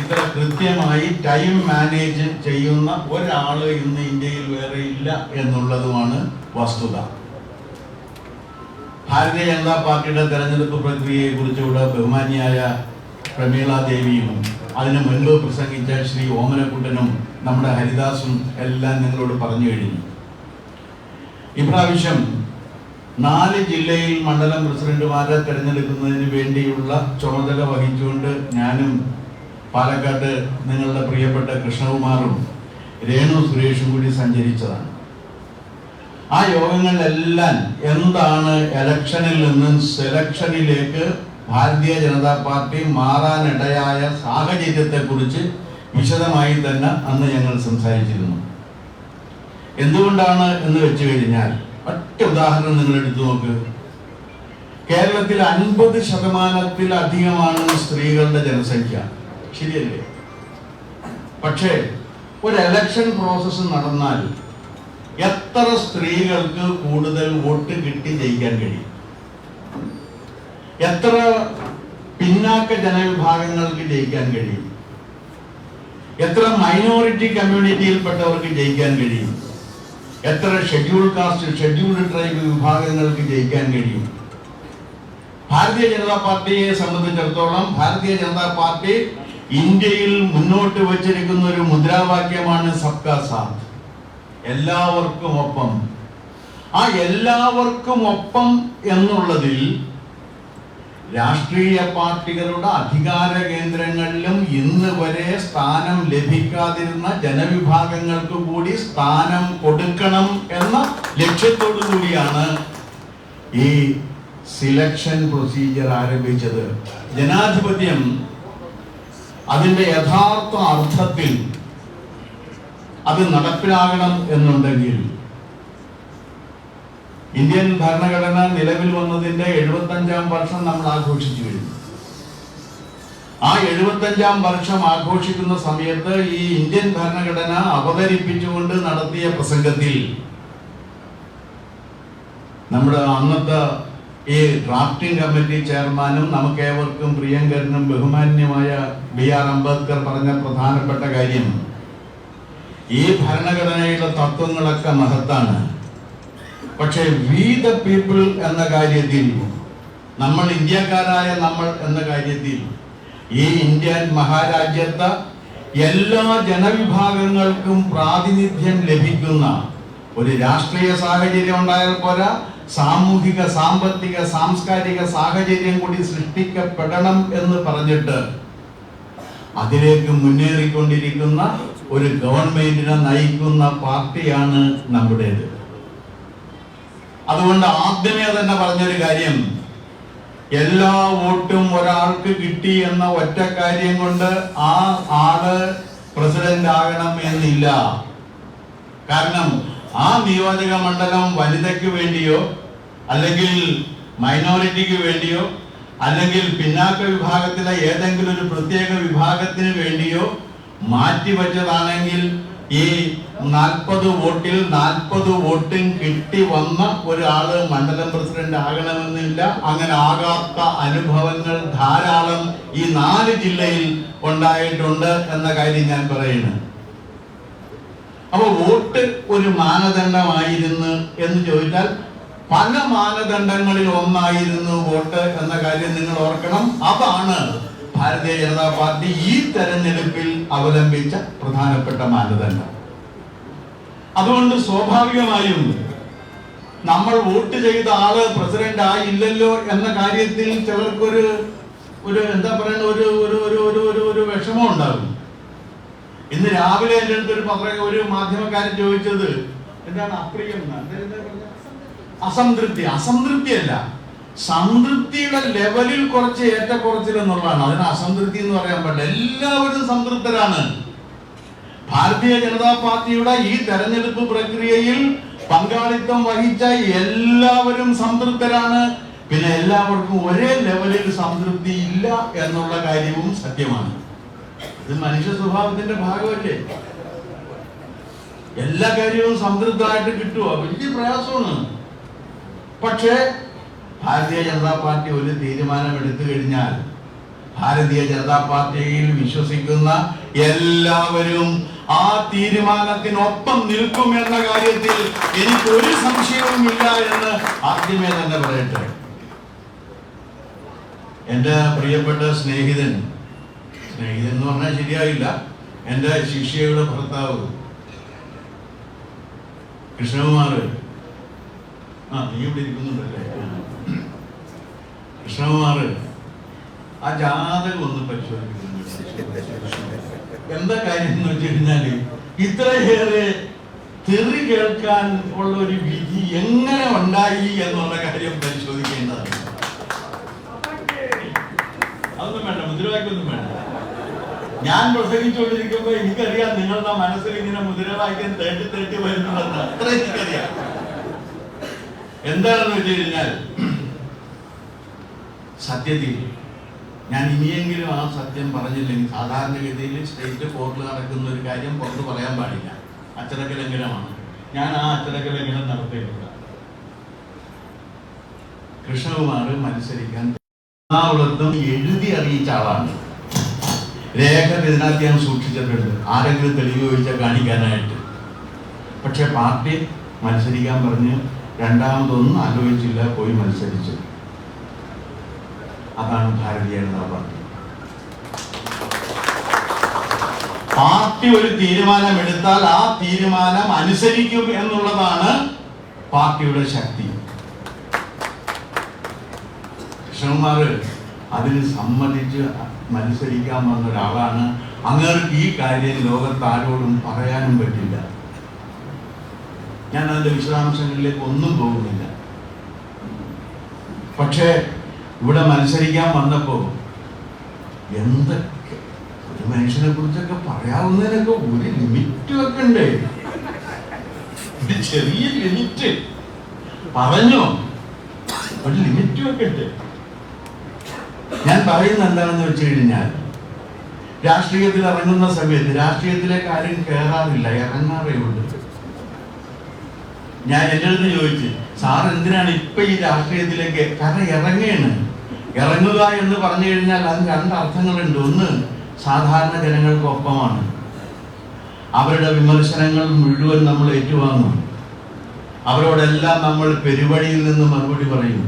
ഇത്ര കൃത്യമായി ടൈം മാനേജ് ചെയ്യുന്ന ഒരാൾ ഇന്ന് ഇന്ത്യയിൽ വേറെ ഇല്ല എന്നുള്ളതുമാണ് വസ്തുത. ഭാരതീയ ജനതാ പാർട്ടിയുടെ തെരഞ്ഞെടുപ്പ് പ്രക്രിയയെ കുറിച്ചുകൂടെ ബഹുമാനിയായ പ്രമീള ദേവിയും അതിനു മുൻപ് പ്രസംഗിച്ച ശ്രീ ഓമനക്കുട്ടനും നമ്മുടെ ഹരിദാസും എല്ലാം നിങ്ങളോട് പറഞ്ഞു കഴിഞ്ഞു. ഇപ്രാവശ്യം 4 ജില്ലയിൽ മണ്ഡലം പ്രസിഡന്റുമാരെ തെരഞ്ഞെടുക്കുന്നതിന് വേണ്ടിയുള്ള ചുമതല വഹിച്ചുകൊണ്ട് ഞാനും പാലക്കാട്ട് നിങ്ങളുടെ പ്രിയപ്പെട്ട കൃഷ്ണകുമാറും രേണു സുരേഷും കൂടി സഞ്ചരിച്ചതാണ്. ആ യോഗങ്ങളിലെല്ലാം എന്താണ് ഇലക്ഷനിൽ നിന്നും സെലക്ഷനിലേക്ക് ഭാരതീയ ജനതാ പാർട്ടി മാറാനിടയായ സാഹചര്യത്തെ കുറിച്ച് വിശദമായി തന്നെ അന്ന് ഞങ്ങൾ സംസാരിച്ചിരുന്നു. എന്തുകൊണ്ടാണ് എന്ന് വെച്ച് കഴിഞ്ഞാൽ, ഒറ്റ ഉദാഹരണം നിങ്ങൾ എടുത്തു നോക്ക്. കേരളത്തിൽ 50%-ലധികമാണ് സ്ത്രീകളുടെ ജനസംഖ്യ, ശരിയല്ലേ? പക്ഷേ ഒരു ഇലക്ഷൻ പ്രോസസ്സ് നടന്നാൽ എത്ര സ്ത്രീകൾക്ക് കൂടുതൽ വോട്ട് കിട്ടി ജയിക്കാൻ കഴിയും? എത്ര പിന്നാക്ക ജനവിഭാഗങ്ങൾക്ക് ജയിക്കാൻ കഴിയും? എത്ര മൈനോറിറ്റി കമ്മ്യൂണിറ്റിയിൽപ്പെട്ടവർക്ക് ജയിക്കാൻ കഴിയും? എത്ര ഷെഡ്യൂൾ കാസ്റ്റ്, ഷെഡ്യൂൾഡ് ട്രൈബ് വിഭാഗങ്ങൾക്ക് ജയിക്കാൻ കഴിയും? ഭാരതീയ ജനതാ പാർട്ടിയെ സംബന്ധിച്ചിടത്തോളം ഭാരതീയ ജനതാ പാർട്ടി ഇന്ത്യയിൽ മുന്നോട്ട് വച്ചിരിക്കുന്ന ഒരു മുദ്രാവാക്യമാണ് സബ്കാ സാത്ത്, എല്ലാവർക്കും ഒപ്പം. ആ എല്ലാവർക്കും ഒപ്പം എന്നുള്ളതിൽ രാഷ്ട്രീയ പാർട്ടികളുടെ അധികാര കേന്ദ്രങ്ങളിലും ഇന്ന് വരെ സ്ഥാനം ലഭിക്കാതിരുന്ന ജനവിഭാഗങ്ങൾക്ക് കൂടി സ്ഥാനം കൊടുക്കണം എന്ന ലക്ഷ്യത്തോടു കൂടിയാണ് ഈ സിലക്ഷൻ പ്രൊസീജിയർ ആരംഭിച്ചത്. ജനാധിപത്യം അതിന്റെ യഥാർത്ഥ അർത്ഥത്തിൽ അത് നടപ്പിലാകണം എന്നുണ്ടെങ്കിൽ ഇന്ത്യൻ ഭരണഘടന നിലവിൽ വന്നതിന്റെ 75-ാം വർഷം നമ്മൾ ആഘോഷിച്ചു കഴിഞ്ഞു. ആ 75-ാം വർഷം ആഘോഷിക്കുന്ന സമയത്ത് ഈ ഇന്ത്യൻ ഭരണഘടന അവതരിപ്പിച്ചുകൊണ്ട് നടത്തിയ പ്രസംഗത്തിൽ നമ്മുടെ അന്നത്തെ ഈ ഡ്രാഫ്റ്റിംഗ് കമ്മിറ്റി ചെയർമാനും നമുക്കേവർക്കും പ്രിയങ്കരനും ബഹുമാന്യമായ BR അംബേദ്കർ പറഞ്ഞ പ്രധാനപ്പെട്ട കാര്യം, ഈ ഭരണഘടനയുടെ തത്വങ്ങളൊക്കെ മഹത്താണ്, പക്ഷേ വി ദ പീപ്പിൾ എന്ന കാര്യത്തിൽ, നമ്മൾ ഇന്ത്യക്കാരായ നമ്മൾ എന്ന കാര്യത്തിൽ ഈ ഇന്ത്യൻ മഹാരാജ്യത്ത് എല്ലാ ജനവിഭാഗങ്ങൾക്കും പ്രാതിനിധ്യം ലഭിക്കുന്ന ഒരു രാഷ്ട്രീയ സാഹചര്യം ഉണ്ടായാൽ പോരാ, സാമൂഹിക, സാമ്പത്തിക, സാംസ്കാരിക സാഹചര്യം കൂടി സൃഷ്ടിക്കപ്പെടണം എന്ന് പറഞ്ഞിട്ട് അതിലേക്ക് മുന്നേറിക്കൊണ്ടിരിക്കുന്ന ഒരു ഗവൺമെന്റിനെ നയിക്കുന്ന പാർട്ടിയാണ് നമ്മുടേത്. അതുകൊണ്ട് ആദ്യമേ തന്നെ പറഞ്ഞൊരു കാര്യം, എല്ലാ വോട്ടും ഒരാൾക്ക് കിട്ടി എന്ന ഒറ്റ കാര്യം കൊണ്ട് ആ ആള് പ്രസിഡന്റ് ആകണം എന്നില്ല. കാരണം ആ നിയോജക മണ്ഡലം വനിതയ്ക്ക് വേണ്ടിയോ അല്ലെങ്കിൽ മൈനോറിറ്റിക്ക് വേണ്ടിയോ അല്ലെങ്കിൽ പിന്നാക്ക വിഭാഗത്തിലെ ഏതെങ്കിലും ഒരു പ്രത്യേക വിഭാഗത്തിന് വേണ്ടിയോ മാറ്റിവെച്ചതാണെങ്കിൽ ഈ 40 വോട്ടിൽ 40 വോട്ടും കിട്ടി വന്ന ഒരാള് മണ്ഡലം പ്രസിഡന്റ് ആകണമെന്നില്ല. അങ്ങനെ ആകാത്ത അനുഭവങ്ങൾ ധാരാളം ഈ 4 ജില്ലയിൽ ഉണ്ടായിട്ടുണ്ട് എന്ന കാര്യം ഞാൻ പറയുന്നു. അപ്പൊ വോട്ട് ഒരു മാനദണ്ഡമായിരുന്നു എന്ന് ചോദിച്ചാൽ പല മാനദണ്ഡങ്ങളിൽ ഒന്നായിരുന്നു വോട്ട് എന്ന കാര്യം നിങ്ങൾ ഓർക്കണം. അതാണ് ഭാരതീയ ജനതാ പാർട്ടി ഈ തെരഞ്ഞെടുപ്പിൽ അവലംബിച്ച പ്രധാനപ്പെട്ട മാനദണ്ഡം. അതുകൊണ്ട് സ്വാഭാവികമായും നമ്മൾ വോട്ട് ചെയ്ത ആള് പ്രസിഡന്റ് ആയില്ലല്ലോ എന്ന കാര്യത്തിൽ ചിലർക്കൊരു എന്താ പറയുന്ന ഒരു വിഷമം ഉണ്ടാകും. ഇന്ന് രാവിലെ എൻ്റെ അടുത്ത് ഒരു മാധ്യമക്കാരൻ ചോദിച്ചത് എന്താണ് അപ്രിയം, അസംതൃപ്തിയല്ല, സംതൃപ്തിയുടെ ലെവലിൽ കുറച്ച് ഏറ്റക്കുറച്ചിൽ എന്നുള്ളതാണ്. അതിന് അസംതൃപ്തി എന്ന് പറയാൻ പറ്റില്ല. എല്ലാവരും സംതൃപ്തരാണ്. ഭാരതീയ ജനതാ പാർട്ടിയുടെ ഈ തെരഞ്ഞെടുപ്പ് പ്രക്രിയയിൽ പങ്കാളിത്തം വഹിച്ച എല്ലാവരും സംതൃപ്തരാണ്. പിന്നെ എല്ലാവർക്കും ഒരേ ലെവലിൽ സംതൃപ്തി ഇല്ല എന്നുള്ള കാര്യവും സത്യമാണ്. ഇത് മനുഷ്യ സ്വഭാവത്തിന്റെ ഭാഗമല്ലേ. എല്ലാ കാര്യവും സംതൃപ്തമായിട്ട് കിട്ടുക വലിയ പ്രയാസമാണ്. പക്ഷേ ഭാരതീയ ജനതാ പാർട്ടി ഒരു തീരുമാനം എടുത്തു കഴിഞ്ഞാൽ ഭാരതീയ ജനതാ പാർട്ടിയിൽ വിശ്വസിക്കുന്ന എല്ലാവരും ആ തീരുമാനത്തിനൊപ്പം നിൽക്കും എന്ന കാര്യത്തിൽ എനിക്കൊരു സംശയവുമില്ല എന്ന് ആദ്യമേ തന്നെ പറയട്ടെ. എൻ്റെ പ്രിയപ്പെട്ട സ്നേഹിതൻ എന്ന് പറഞ്ഞാൽ ശരിയായില്ല, എൻ്റെ ശിഷ്യയുടെ ഭർത്താവ് കൃഷ്ണകുമാർ, നീ ഇവിടെ ഇരിക്കുന്നുണ്ടല്ലേ, കൃഷ്ണകുമാർ ആ ജാതകം ഒന്ന് പരിശോധിക്കുന്നുണ്ട്. എന്താ കാര്യം എന്ന് വെച്ച് കഴിഞ്ഞാല് ഇത്രയേറെ തെറി കേൾക്കാൻ ഉള്ള ഒരു വിധി എങ്ങനെ ഉണ്ടായി എന്നുള്ള കാര്യം പരിശോധിക്കേണ്ടതാണ്. അതൊന്നും വേണ്ട, മുദ്രാവാക്യൊന്നും വേണ്ട. ഞാൻ പ്രസംഗിച്ചുകൊണ്ടിരിക്കുമ്പോ എനിക്കറിയാം നിങ്ങളുടെ മനസ്സിൽ ഇങ്ങനെ മുദ്രാവാക്യം തേട്ടി വരുന്നുണ്ടെന്ന്. അത്ര എനിക്കറിയാം. എന്താണെന്ന് വെച്ച് കഴിഞ്ഞാൽ സത്യത്തിൽ ഞാൻ ഇനിയെങ്കിലും ആ സത്യം പറഞ്ഞില്ലെങ്കിൽ സാധാരണഗതിയിൽ സ്റ്റേറ്റ് കോർട്ടിൽ നടക്കുന്ന ഒരു കാര്യം പുറത്ത് പറയാൻ പാടില്ല. അച്ചടക്ക ലംഘനമാണ്. ഞാൻ ആ അച്ചടക്ക ലംഘനം നടത്തിയിട്ടുണ്ട്. കൃഷ്ണകുമാർ മത്സരിക്കാൻ എറണാകുളത്തും എഴുതി അറിയിച്ച ആളാണ്. രേഖ ഇതിനകത്ത് ഞാൻ സൂക്ഷിച്ചിട്ടുണ്ട്, ആരെങ്കിലും തെളിവ് ചോദിച്ചാൽ കാണിക്കാനായിട്ട്. പക്ഷെ പാർട്ടി മത്സരിക്കാൻ പറഞ്ഞ് രണ്ടാമതൊന്നും ആലോചിച്ചില്ല, പോയി മത്സരിച്ചു. അതാണ് ഭാരതീയ ജനതാ പാർട്ടി. പാർട്ടി ഒരു തീരുമാനം എടുത്താൽ ആ തീരുമാനം അനുസരിക്കും എന്നുള്ളതാണ് പാർട്ടിയുടെ ശക്തി. കൃഷ്ണകുമാർ അതിന് സമ്മതിച്ച് മത്സരിക്കാൻ വന്ന ഒരാളാണ്. അങ്ങേർക്ക് ഈ കാര്യം ലോകത്ത് ആരോടും പറയാനും പറ്റില്ല. ഞാൻ അതിന്റെ വിശദാംശങ്ങളിലേക്ക് ഒന്നും പോകുന്നില്ല. പക്ഷേ ഇവിടെ മത്സരിക്കാൻ വന്നപ്പോ എന്തൊക്കെ ഒരു മനുഷ്യനെ കുറിച്ചൊക്കെ പറയാവുന്നതിനൊക്കെ ഒരു ലിമിറ്റ് വെക്കണ്ടേ? ഒരു ചെറിയ ലിമിറ്റ് പറഞ്ഞോ, ഒരു ലിമിറ്റ് വെക്കട്ടെ. ഞാൻ പറയുന്നത് എന്താണെന്ന് വെച്ച് കഴിഞ്ഞാൽ, രാഷ്ട്രീയത്തിൽ ഇറങ്ങുന്ന സമയത്ത് രാഷ്ട്രീയത്തിലേക്ക് ആരും കയറാറില്ല, ഇറങ്ങാറേ ഉള്ളൂ. ഞാൻ എൻ്റെ അടുത്ത് ചോദിച്ചു, സാർ എന്തിനാണ് ഇപ്പൊ ഈ രാഷ്ട്രീയത്തിലേക്ക്? കാരണം ഇറങ്ങുകയാണ്. ഇറങ്ങുക എന്ന് പറഞ്ഞു കഴിഞ്ഞാൽ അത് രണ്ട് അർത്ഥങ്ങളുണ്ട്. ഒന്ന്, സാധാരണ ജനങ്ങൾക്കൊപ്പമാണ്. അവരുടെ വിമർശനങ്ങൾ മുഴുവൻ നമ്മൾ ഏറ്റുവാങ്ങും. അവരോടെല്ലാം നമ്മൾ പെരുവഴിയിൽ നിന്ന് മറുപടി പറയും.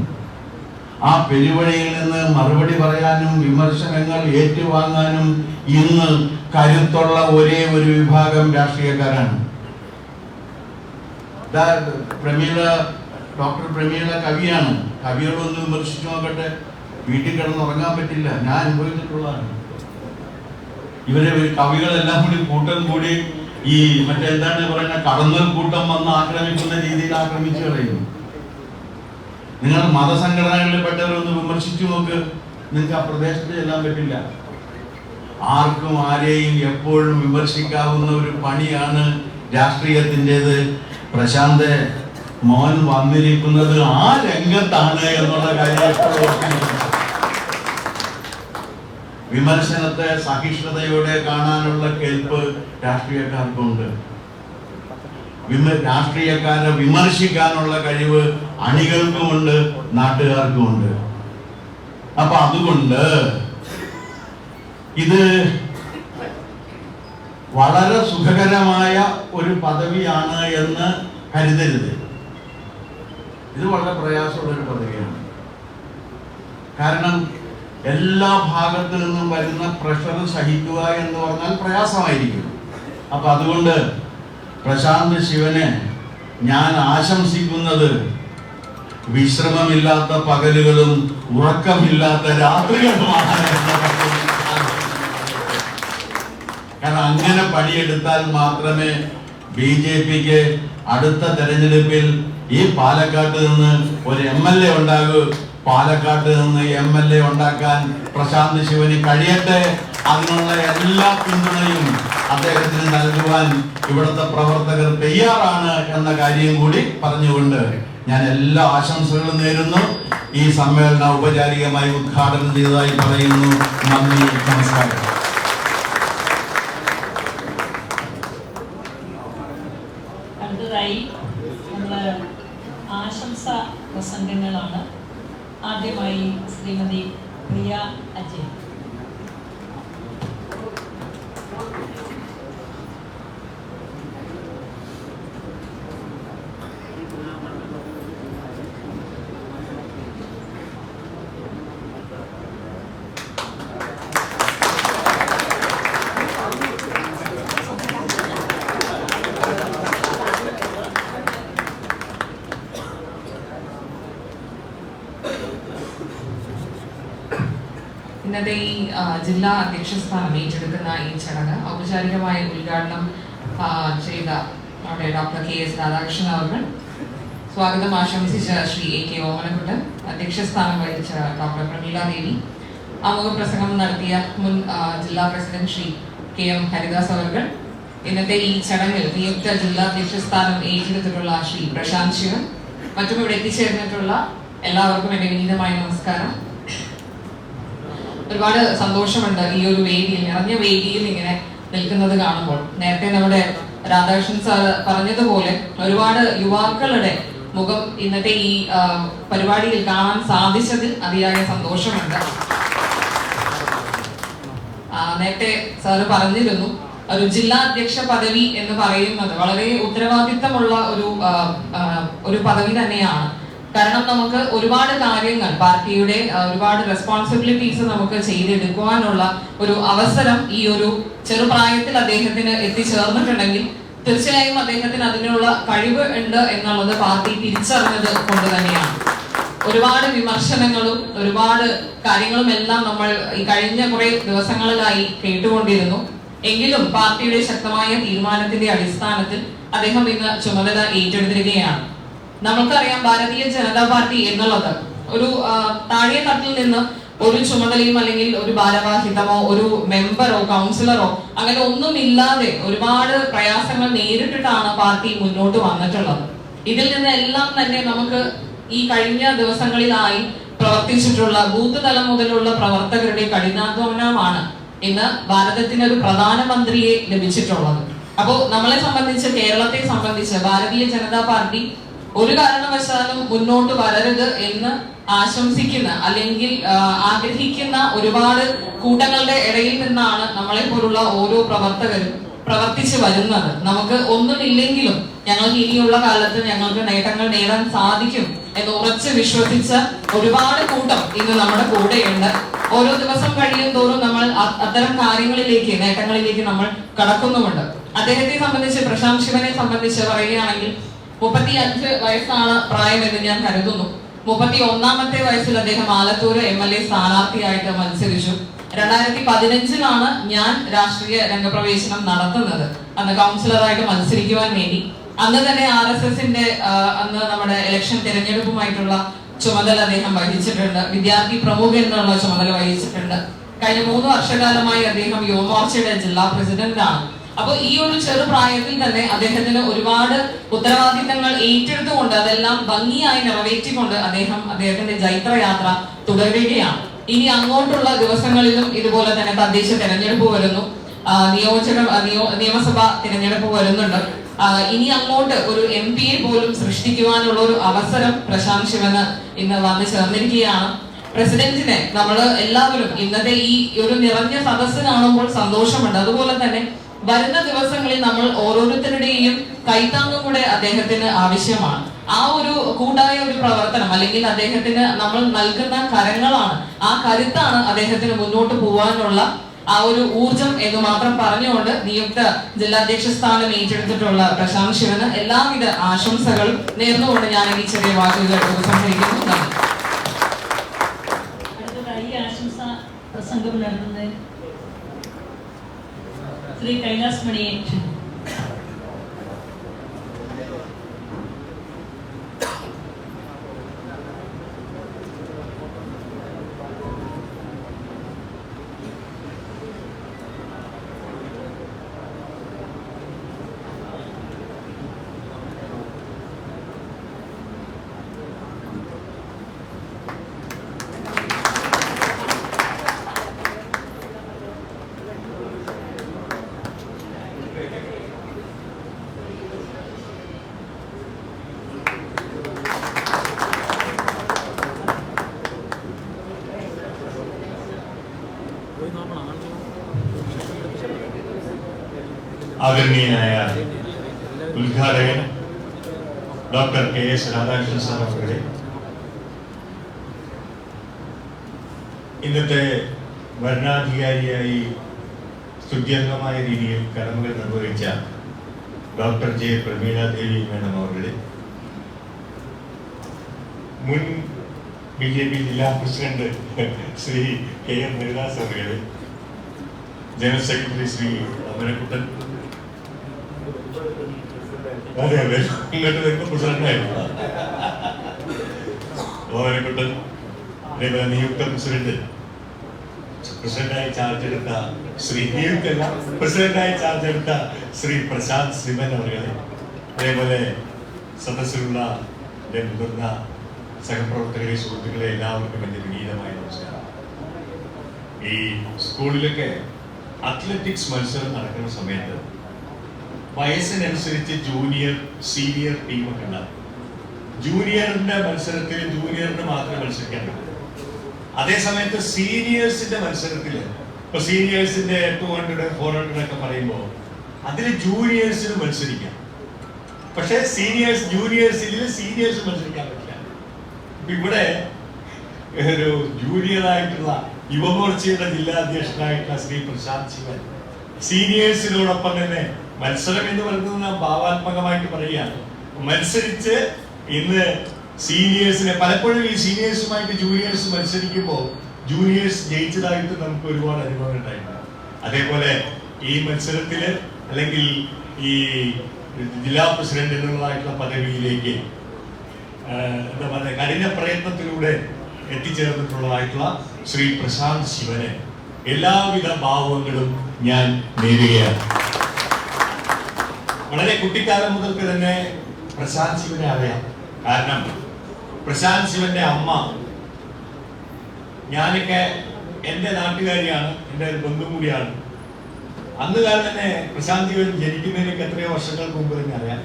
ആ പെരുവഴിയിൽ നിന്ന് മറുപടി പറയാനും വിമർശനങ്ങൾ ഏറ്റുവാങ്ങാനും ഇന്ന് കരുത്തുള്ള ഒരേ ഒരു വിഭാഗം രാഷ്ട്രീയക്കാരാണ്. ഡോക്ടർ പ്രമീള കവിയാണ്. കവിയോടൊന്ന് വിമർശിച്ചു നോക്കട്ടെ. വീട്ടിൽ കിടന്ന് ഉറങ്ങാൻ പറ്റില്ല. ഞാൻ അനുഭവിച്ചിട്ടുള്ളതാണ്. ഇവരെ കവികളെല്ലാം കൂടി കൂട്ടം കൂടി ഈ മറ്റെന്താണ് പറയുന്ന കടന്നൽ കൂട്ടം വന്ന് ആക്രമിക്കുന്ന രീതിയിൽ ആക്രമിച്ചു കളയുന്നു. നിങ്ങൾ മതസംഘടനകളിൽ പെട്ടവരൊന്ന് വിമർശിച്ചു നോക്ക്, നിങ്ങൾക്ക് ആ പ്രദേശത്ത് ചെല്ലാൻ പറ്റില്ല. ആർക്കും ആരെയും എപ്പോഴും വിമർശിക്കാവുന്ന ഒരു പണിയാണ് രാഷ്ട്രീയത്തിൻ്റെത്. പ്രശാന്ത് മോൻ വന്നിരിക്കുന്നത് ആ രംഗത്താണ് എന്നുള്ള കാര്യം വിമർശനത്തെ സഹിഷ്ണുതയോടെ കാണാനുള്ള കേൾപ്പ് രാഷ്ട്രീയക്കാർക്കുണ്ട്. രാഷ്ട്രീയക്കാരെ വിമർശിക്കാനുള്ള കഴിവ് അണികൾക്കുമുണ്ട്, നാട്ടുകാർക്കുമുണ്ട്. അപ്പൊ അതുകൊണ്ട് ഇത് വളരെ സുഖകരമായ ഒരു പദവിയാണ് എന്ന് കരുതരുത്. ഇത് വളരെ പ്രയാസമുള്ള ഒരു പദവിയാണ്. കാരണം എല്ലാ ഭാഗത്തു നിന്നും വരുന്ന പ്രഷർ സഹിക്കുക എന്ന് പറഞ്ഞാൽ പ്രയാസമായിരിക്കും. അപ്പൊ അതുകൊണ്ട് പ്രശാന്ത് ശിവന് ഞാൻ ആശംസിക്കുന്നത് വിശ്രമമില്ലാത്ത പകലുകളും ഉറക്കമില്ലാത്ത രാത്രികളുമാണ്. കാരണം അങ്ങനെ പണിയെടുത്താൽ മാത്രമേ BJPക്ക് അടുത്ത തെരഞ്ഞെടുപ്പിൽ ഈ പാലക്കാട്ട് നിന്ന് ഒരു MLA ഉണ്ടാകൂ. പാലക്കാട്ട് നിന്ന് MLA ഉണ്ടാക്കാൻ പ്രശാന്ത് ശിവന് കഴിയട്ടെ. അതിനുള്ള എല്ലാ പിന്തുണയും അദ്ദേഹത്തിന് നൽകുവാൻ ഇവിടുത്തെ പ്രവർത്തകർ തയ്യാറാണ് എന്ന കാര്യം കൂടി പറഞ്ഞുകൊണ്ട് ഞാൻ എല്ലാ ആശംസകളും നേരുന്നു. ഈ സമ്മേളനം ഔപചാരികമായി ഉദ്ഘാടനം ചെയ്തതായി പറയുന്നു. നന്ദി, നമസ്കാരം. അടുത്തതായി നമ്മൾ ആശംസ പ്രസംഗങ്ങളാണ്. ആദ്യമായി ശ്രീമതി പ്രിയ അജയ്. ഇന്നത്തെ ഈ ജില്ലാ അധ്യക്ഷ സ്ഥാനം ഏറ്റെടുക്കുന്ന ഈ ചടങ്ങ് ഔപചാരികമായ ഉദ്ഘാടനം ചെയ്ത നമ്മുടെ ഡോക്ടർ KS രാധാകൃഷ്ണൻ അവർ, സ്വാഗതം ആശംസിച്ച ശ്രീ AK ഓമനക്കുട്ടൻ, അധ്യക്ഷ സ്ഥാനം വഹിച്ച ഡോക്ടർ പ്രമീള ദേവി, ആമുഖ പ്രസംഗം നടത്തിയ മുൻ ജില്ലാ പ്രസിഡന്റ് ശ്രീ KM ഹരിദാസ് അവർ, ഇന്നത്തെ ഈ ചടങ്ങിൽ നിയുക്ത ജില്ലാ അധ്യക്ഷ സ്ഥാനം ഏറ്റെടുത്തിട്ടുള്ള ശ്രീ പ്രശാന്ത് ശിവൻ, മറ്റും ഇവിടെ എത്തിച്ചേർന്നിട്ടുള്ള എല്ലാവർക്കും എൻ്റെ വിനീതമായ നമസ്കാരം. ഒരുപാട് സന്തോഷമുണ്ട് ഈ ഒരു വേദിയിൽ, നിറഞ്ഞ വേദിയിൽ ഇങ്ങനെ നിൽക്കുന്നത് കാണുമ്പോൾ. നേരത്തെ നമ്മുടെ രാധാകൃഷ്ണൻ സാർ പറഞ്ഞതുപോലെ ഒരുപാട് യുവാക്കളുടെ മുഖം ഇന്നത്തെ ഈ പരിപാടിയിൽ കാണാൻ സാധിച്ചതിൽ അതിയായ സന്തോഷമുണ്ട്. നേരത്തെ സാറ് പറഞ്ഞിരുന്നു, ഒരു ജില്ലാ അധ്യക്ഷ പദവി എന്ന് പറയുന്നത് വളരെ ഉത്തരവാദിത്തമുള്ള ഒരു പദവി തന്നെയാണ്. കാരണം നമുക്ക് ഒരുപാട് കാര്യങ്ങൾ പാർട്ടിയുടെ ഒരുപാട് റെസ്പോൺസിബിലിറ്റീസ് നമുക്ക് ചെയ്തെടുക്കുവാനുള്ള ഒരു അവസരം ഈ ഒരു ചെറുപ്രായത്തിൽ അദ്ദേഹത്തിന് എത്തിച്ചേർന്നിട്ടുണ്ടെങ്കിൽ തീർച്ചയായും അദ്ദേഹത്തിന് അതിനുള്ള കഴിവ് ഉണ്ട് എന്നുള്ളത് പാർട്ടി തിരിച്ചറിഞ്ഞത് കൊണ്ട് തന്നെയാണ്. ഒരുപാട് വിമർശനങ്ങളും ഒരുപാട് കാര്യങ്ങളും എല്ലാം നമ്മൾ ഈ കഴിഞ്ഞ കുറെ ദിവസങ്ങളിലായി കേട്ടുകൊണ്ടിരുന്നു. എങ്കിലും പാർട്ടിയുടെ ശക്തമായ തീരുമാനത്തിന്റെ അടിസ്ഥാനത്തിൽ അദ്ദേഹം ഇന്ന് ചുമതല ഏറ്റെടുത്തിരിക്കുകയാണ്. നമുക്കറിയാം ഭാരതീയ ജനതാ പാർട്ടി എന്നുള്ളത് ഒരു താഴെ തട്ടിൽ നിന്ന് ഒരു ചുമതലയും അല്ലെങ്കിൽ ഒരു ഭാരവാഹിതമോ ഒരു മെമ്പറോ കൗൺസിലറോ അങ്ങനെ ഒന്നുമില്ലാതെ ഒരുപാട് പ്രയാസങ്ങൾ നേരിട്ടിട്ടാണ് പാർട്ടി മുന്നോട്ട് വന്നിട്ടുള്ളത്. ഇതിൽ നിന്നെല്ലാം തന്നെ നമുക്ക് ഈ കഴിഞ്ഞ ദിവസങ്ങളിലായി പ്രവർത്തിച്ചിട്ടുള്ള ബൂത്ത് തലം മുതലുള്ള പ്രവർത്തകരുടെ കഠിനാധ്വാനമാണ് ഇന്ന് ഭാരതത്തിന് ഒരു പ്രധാനമന്ത്രിയെ ലഭിച്ചിട്ടുള്ളത്. അപ്പോൾ നമ്മളെ സംബന്ധിച്ച്, കേരളത്തെ സംബന്ധിച്ച് ഭാരതീയ ജനതാ പാർട്ടി ഒരു കാരണവശാലും മുന്നോട്ട് വരരുത് എന്ന് ആശംസിക്കുന്ന അല്ലെങ്കിൽ ആഗ്രഹിക്കുന്ന ഒരുപാട് കൂട്ടങ്ങളുടെ ഇടയിൽ നിന്നാണ് നമ്മളെ പോലുള്ള ഓരോ പ്രവർത്തകരും പ്രവർത്തിച്ചു വരുന്നത്. നമുക്ക് ഒന്നുമില്ലെങ്കിലും ഞങ്ങൾക്ക് ഇനിയുള്ള കാലത്ത് ഞങ്ങൾക്ക് നേട്ടങ്ങൾ നേടാൻ സാധിക്കും എന്ന് ഉറച്ച് വിശ്വസിച്ച ഒരുപാട് കൂട്ടം ഇന്ന് നമ്മുടെ കൂടെയുണ്ട്. ഓരോ ദിവസം കഴിയും തോറും നമ്മൾ അത്തരം കാര്യങ്ങളിലേക്ക്, നേട്ടങ്ങളിലേക്ക് നമ്മൾ കടക്കുന്നുമുണ്ട്. അദ്ദേഹത്തെ സംബന്ധിച്ച്, പ്രശാന്ത് ശിവനെ സംബന്ധിച്ച് പറയുകയാണെങ്കിൽ 35 വയസ്സാണ് പ്രായമെന്ന് ഞാൻ കരുതുന്നു. 31ാമത്തെ വയസ്സിൽ അദ്ദേഹം ആലത്തൂര് MLA സ്ഥാനാർത്ഥിയായിട്ട് മത്സരിച്ചു. 2015 ഞാൻ രാഷ്ട്രീയ രംഗപ്രവേശനം നടത്തുന്നത്, അന്ന് കൗൺസിലറായിട്ട് മത്സരിക്കുവാൻ വേണ്ടി. അന്ന് തന്നെ RSSന്റെ അന്ന് നമ്മുടെ ഇലക്ഷൻ തിരഞ്ഞെടുപ്പുമായിട്ടുള്ള ചുമതല അദ്ദേഹം വഹിച്ചിട്ടുണ്ട്. വിദ്യാർത്ഥി പ്രമുഖൻ എന്നുള്ള ചുമതല വഹിച്ചിട്ടുണ്ട്. കഴിഞ്ഞ 3 വർഷക്കാലമായി അദ്ദേഹം യുവമോർച്ചയുടെ ജില്ലാ പ്രസിഡന്റാണ്. അപ്പൊ ഈ ഒരു ചെറുപ്രായത്തിൽ തന്നെ അദ്ദേഹത്തിന് ഒരുപാട് ഉത്തരവാദിത്തങ്ങൾ ഏറ്റെടുത്തുകൊണ്ട് അതെല്ലാം ഭംഗിയായി നിറവേറ്റിക്കൊണ്ട് അദ്ദേഹത്തിന്റെ ജൈത്രയാത്ര തുടരുകയാണ്. ഇനി അങ്ങോട്ടുള്ള ദിവസങ്ങളിലും ഇതുപോലെ തന്നെ തദ്ദേശ തെരഞ്ഞെടുപ്പ് വരുന്നു, നിയമസഭാ തിരഞ്ഞെടുപ്പ് വരുന്നുണ്ട്. ഇനി അങ്ങോട്ട് ഒരു MP പോലും സൃഷ്ടിക്കുവാനുള്ള ഒരു അവസരം പ്രശാന്ത് ശിവന് ഇന്ന് വന്നു ചേർന്നിരിക്കുകയാണ്. പ്രസിഡന്റിനെ നമ്മൾ എല്ലാവരും ഇന്നത്തെ ഈ ഒരു നിറഞ്ഞ സദസ്സ് കാണുമ്പോൾ സന്തോഷമുണ്ട്. അതുപോലെ തന്നെ വരുന്ന ദിവസങ്ങളിൽ നമ്മൾ ഓരോരുത്തരുടെയും കൈത്താങ്ങും കൂടെ അദ്ദേഹത്തിന് ആവശ്യമാണ്. ആ ഒരു കൂട്ടായ ഒരു പ്രവർത്തനം അല്ലെങ്കിൽ അദ്ദേഹത്തിന് നമ്മൾ നൽകുന്ന കരങ്ങളാണ്, ആ കരുത്താണ് അദ്ദേഹത്തിന് മുന്നോട്ട് പോകാനുള്ള ആ ഒരു ഊർജം എന്ന് മാത്രം പറഞ്ഞുകൊണ്ട് നിയുക്ത ജില്ലാധ്യക്ഷ സ്ഥാനം ഏറ്റെടുത്തിട്ടുള്ള പ്രശാന്ത് ശിവന് എല്ലാവിധ ആശംസകളും നേർന്നുകൊണ്ട് ഞാൻ ഈ ചെറിയ വാക്കുകൾ ഉപസംഹരിക്കുന്നു. അടുത്തതായി ആശംസ പ്രസംഗം നടത്തുന്നത് ശ്രീ കൈലാസ് മണിയെ ക്ഷണിക്കുന്നു. ആദരണീയനായ ഉദ്ഘാടകൻ ഡോക്ടർ KS രാധാകൃഷ്ണൻ സാർ അവരുടെ ഇന്നത്തെ ഭരണാധികാരിയായി സ്തുത്യർഹമായ രീതിയിൽ കടമകൾ നിർവഹിച്ച ഡോക്ടർ J. പ്രമീള ദേവി മേഡം അവരുടെ, മുൻ BJP ജില്ലാ പ്രസിഡന്റ് ശ്രീ KM ഹരിദാസ് അവരുടെ, ജനറൽ സെക്രട്ടറി ശ്രീ അമരക്കുട്ടൻ, അതെ അതെ ഇങ്ങോട്ട് വരുമ്പോ പ്രസിഡന്റായിരുന്നു അമരക്കുട്ടൻ, അതേപോലെ നിയുക്ത പ്രസിഡന്റായി ചാർജ് എടുത്ത ശ്രീ പ്രശാന്ത് ശിവൻ അവരുടെ, അതേപോലെ സദസ്സിലുള്ള മുതിർന്ന സഹപ്രവർത്തകരെ, സുഹൃത്തുക്കളെ എല്ലാവർക്കും എൻ്റെ വിനീതമായ നമസ്കാരം. ഈ സ്കൂളിലൊക്കെ അത്ലറ്റിക്സ് മത്സരം നടക്കുന്ന സമയത്ത് വയസ്സിനനുസരിച്ച് ജൂനിയർ സീനിയർ ടീമൊക്കെ ഉണ്ടാവും. ജൂനിയറിന്റെ മത്സരത്തിൽ ജൂനിയറിന് മാത്രമേ മത്സരിക്കാൻ പറ്റൂ. അതേസമയത്ത് സീനിയേഴ്സിന്റെ മത്സരത്തിൽ ഇപ്പൊ സീനിയേഴ്സിന്റെ 200, 400 ഒക്കെ പറയുമ്പോൾ അതിൽ ജൂനിയേഴ്സിന് മത്സരിക്കാം. പക്ഷെ ജൂനിയേഴ്സിൽ സീനിയേഴ്സ് മത്സരിക്കാൻ പറ്റില്ല. ഇവിടെ ഒരു ജൂനിയറായിട്ടുള്ള യുവമോർച്ചയുടെ ജില്ലാ അധ്യക്ഷനായിട്ടുള്ള ശ്രീ പ്രശാന്ത് ശിവൻ സീനിയേഴ്സിനോടൊപ്പം തന്നെ മത്സരം എന്ന് പറയുന്നത് നാം ഭാവാത്മകമായിട്ട് പറയുകയാണ്. മത്സരിച്ച് ഇന്ന് സീനിയേഴ്സിനെ പലപ്പോഴും ഈ സീനിയേഴ്സുമായിട്ട് ജൂനിയേഴ്സ് മത്സരിക്കുമ്പോൾ ജൂനിയേഴ്സ് ജയിച്ചതായിട്ട് നമുക്ക് ഒരുപാട് അനുഭവം ഉണ്ടായിട്ടുണ്ട്. അതേപോലെ ഈ മത്സരത്തില് അല്ലെങ്കിൽ ഈ ജില്ലാ പ്രസിഡന്റ് എന്നുള്ളതായിട്ടുള്ള പദവിയിലേക്ക് എന്താ പറയുക കഠിന പ്രയത്നത്തിലൂടെ എത്തിച്ചേർന്നിട്ടുള്ളതായിട്ടുള്ള ശ്രീ പ്രശാന്ത് ശിവന് എല്ലാവിധ ഭാവങ്ങളും ഞാൻ നേരുകയാണ്. വളരെ കുട്ടിക്കാലം മുതൽക്ക് തന്നെ പ്രശാന്ത് ശിവനെ അറിയാം. കാരണം പ്രശാന്ത് ശിവന്റെ അമ്മ, ഞാനൊക്കെ എൻ്റെ നാട്ടുകാരിയാണ്, എൻ്റെ ഒരു ബന്ധു കൂടിയാണ്. അന്ന് കാലം തന്നെ പ്രശാന്ത് ശിവൻ ജനിക്കുന്നതിനൊക്കെ എത്രയോ വർഷങ്ങൾക്ക് മുമ്പ് തന്നെ അറിയാം.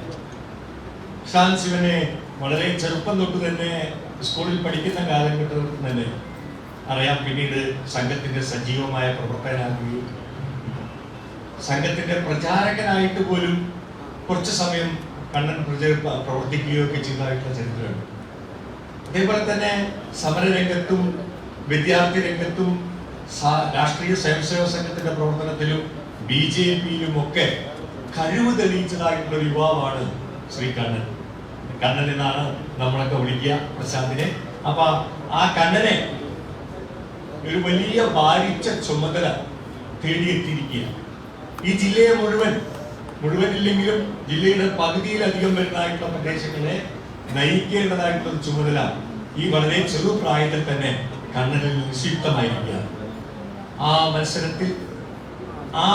പ്രശാന്ത് ശിവനെ വളരെ ചെറുപ്പം തൊട്ട് തന്നെ സ്കൂളിൽ പഠിക്കുന്ന കാലഘട്ടത്തിൽ തന്നെ അറിയാം. പിന്നീട് സംഘത്തിന്റെ സജീവമായ പ്രവർത്തകനാകുകയും സംഘത്തിന്റെ പ്രചാരകനായിട്ട് പോലും കുറച്ച് സമയം കണ്ണൻ പ്രവർത്തിക്കുകയൊക്കെ ചെയ്തതായിട്ടുള്ള ചരിത്രമുണ്ട്. അതേപോലെ തന്നെ സമരരംഗത്തും വിദ്യാർത്ഥി രംഗത്തും രാഷ്ട്രീയ സ്വയംസേവക സംഘത്തിന്റെ പ്രവർത്തനത്തിലും BJPയിലും ഒക്കെ കഴിവ് തെളിയിച്ചതായിട്ടുള്ള ഒരു യുവാവാണ് ശ്രീ കണ്ണൻ. കണ്ണൻ എന്നാണ് നമ്മളൊക്കെ വിളിക്കുക പ്രശാന്തിനെ. അപ്പൊ ആ കണ്ണനെ ഒരു വലിയ ഭാരിച്ച ചുമതല തേടിയെത്തിയിരിക്കുക. ഈ ജില്ലയെ മുഴുവനില്ലെങ്കിലും ജില്ലയുടെ പകുതിയിലധികം വരുന്നതായിട്ടുള്ള പ്രദേശങ്ങളെ നയിക്കേണ്ടതായിട്ടുള്ള ചുമതല ഈ വളരെ ചെറുപ്രായത്തിൽ തന്നെ കണ്ണനിൽ നിക്ഷിപ്തമായിരിക്കുക. ആ മത്സരത്തിൽ ആ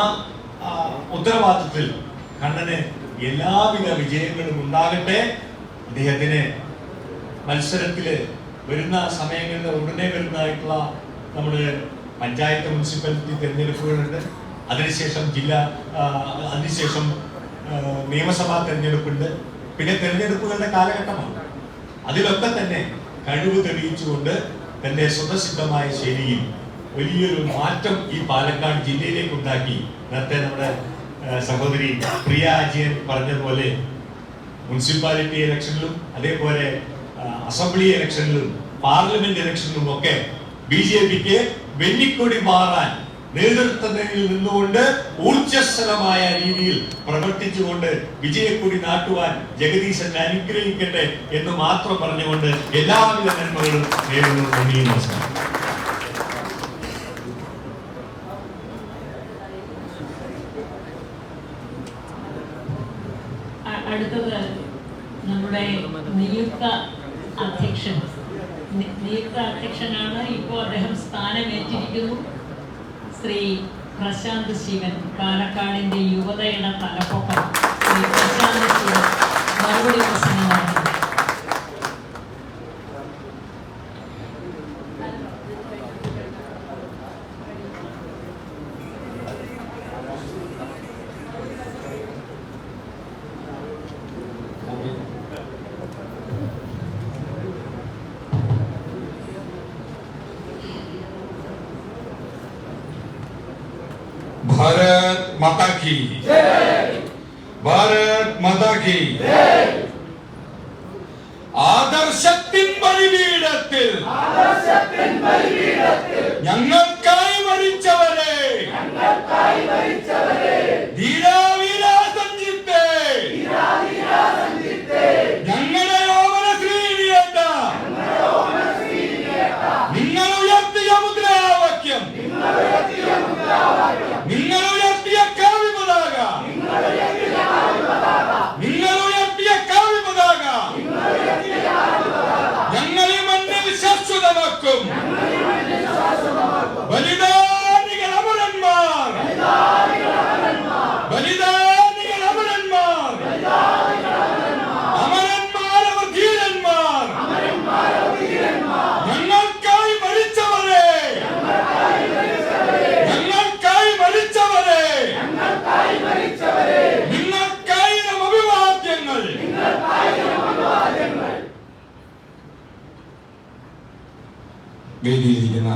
ഉത്തരവാദിത്വത്തിൽ കണ്ണന് എല്ലാവിധ വിജയങ്ങളും ഉണ്ടാകട്ടെ. അദ്ദേഹത്തിന് മത്സരത്തില് വരുന്ന സമയങ്ങളിൽ ഉടനെ വരുന്നതായിട്ടുള്ള നമ്മുടെ പഞ്ചായത്ത് മുനിസിപ്പാലിറ്റി തെരഞ്ഞെടുപ്പുകളുണ്ട്. അതിനുശേഷം അതിനുശേഷം നിയമസഭാ തെരഞ്ഞെടുപ്പുണ്ട്. പിന്നെ തെരഞ്ഞെടുപ്പുകളുടെ കാലഘട്ടമാണ്. അതിലൊക്കെ തന്നെ കഴിവ് തെളിയിച്ചുകൊണ്ട് തന്റെ സ്വതസിദ്ധമായ ശൈലിയിൽ വലിയൊരു മാറ്റം ഈ പാലക്കാട് ജില്ലയിലേക്ക് ഉണ്ടാക്കി. നേരത്തെ നമ്മുടെ സഹോദരി പ്രിയ അജയൻ പറഞ്ഞതുപോലെ മുനിസിപ്പാലിറ്റി ഇലക്ഷനിലും അതേപോലെ അസംബ്ലി ഇലക്ഷനിലും പാർലമെന്റ് ഇലക്ഷനിലും ഒക്കെ BJPക്ക് വെന്നിക്കൊടി മാറാൻ നേതൃത്വത്തിൽ നിന്നുകൊണ്ട് ഊർജ്ജസ്വലമായ രീതിയിൽ പ്രവർത്തിച്ചുകൊണ്ട് വിജയക്കൊടി നാട്ടുവാൻ ജഗദീശൻ അനുഗ്രഹിക്കട്ടെ എന്ന് മാത്രം പറഞ്ഞുകൊണ്ട് എല്ലാവിധ നന്മകളും നേരുന്നു. നന്ദി, നമസ്കാരം. അടുത്തത് നമ്മുടെ നിയുക്ത അധ്യക്ഷനാണ്. ഇപ്പോൾ അദ്ദേഹം സ്ഥാനമേറ്റിരിക്കുന്നു. ശ്രീ പ്രശാന്ത് ശിവൻ, പാലക്കാടിന്റെ യുവതയുടെ തലപ്പൊക്കം ശ്രീ പ്രശാന്ത് ശിവൻ മറുപടി പ്രസംഗം നടത്തുന്നു. भारत माता की जय, भारत माता की जय. ആദർശത്തിൻ ബലിപീഠത്തിൽ ഞങ്ങൾക്കായി മരിച്ചവരെ ധീരാവീരാ സഞ്ജിത്തെ ഞങ്ങളുടെ ഓമന ശ്രീനിയേട്ട നിങ്ങൾ ഉയർത്തിയ മുദ്രാവാക്യം, നിങ്ങൾ ഉയർത്തിയ കാവ്യപതാക, നിങ്ങൾ ഉയർത്തിയ കാവ്യപതാക ഞങ്ങൾ ഈ മണ്ണിൽ ശാശ്വതമാക്കും. ബലിദാനികൾ അമരന്മാർ, ബലിദാനികൾ അമരന്മാർ, അമരന്മാർ അവർ ധീരന്മാർ. ഞങ്ങൾക്കായി മരിച്ചവരെ, ഞങ്ങൾക്കായി മരിച്ചവരെ നിങ്ങൾക്കായിരം അഭിവാദ്യങ്ങൾ. വേദിയിലിരിക്കുന്ന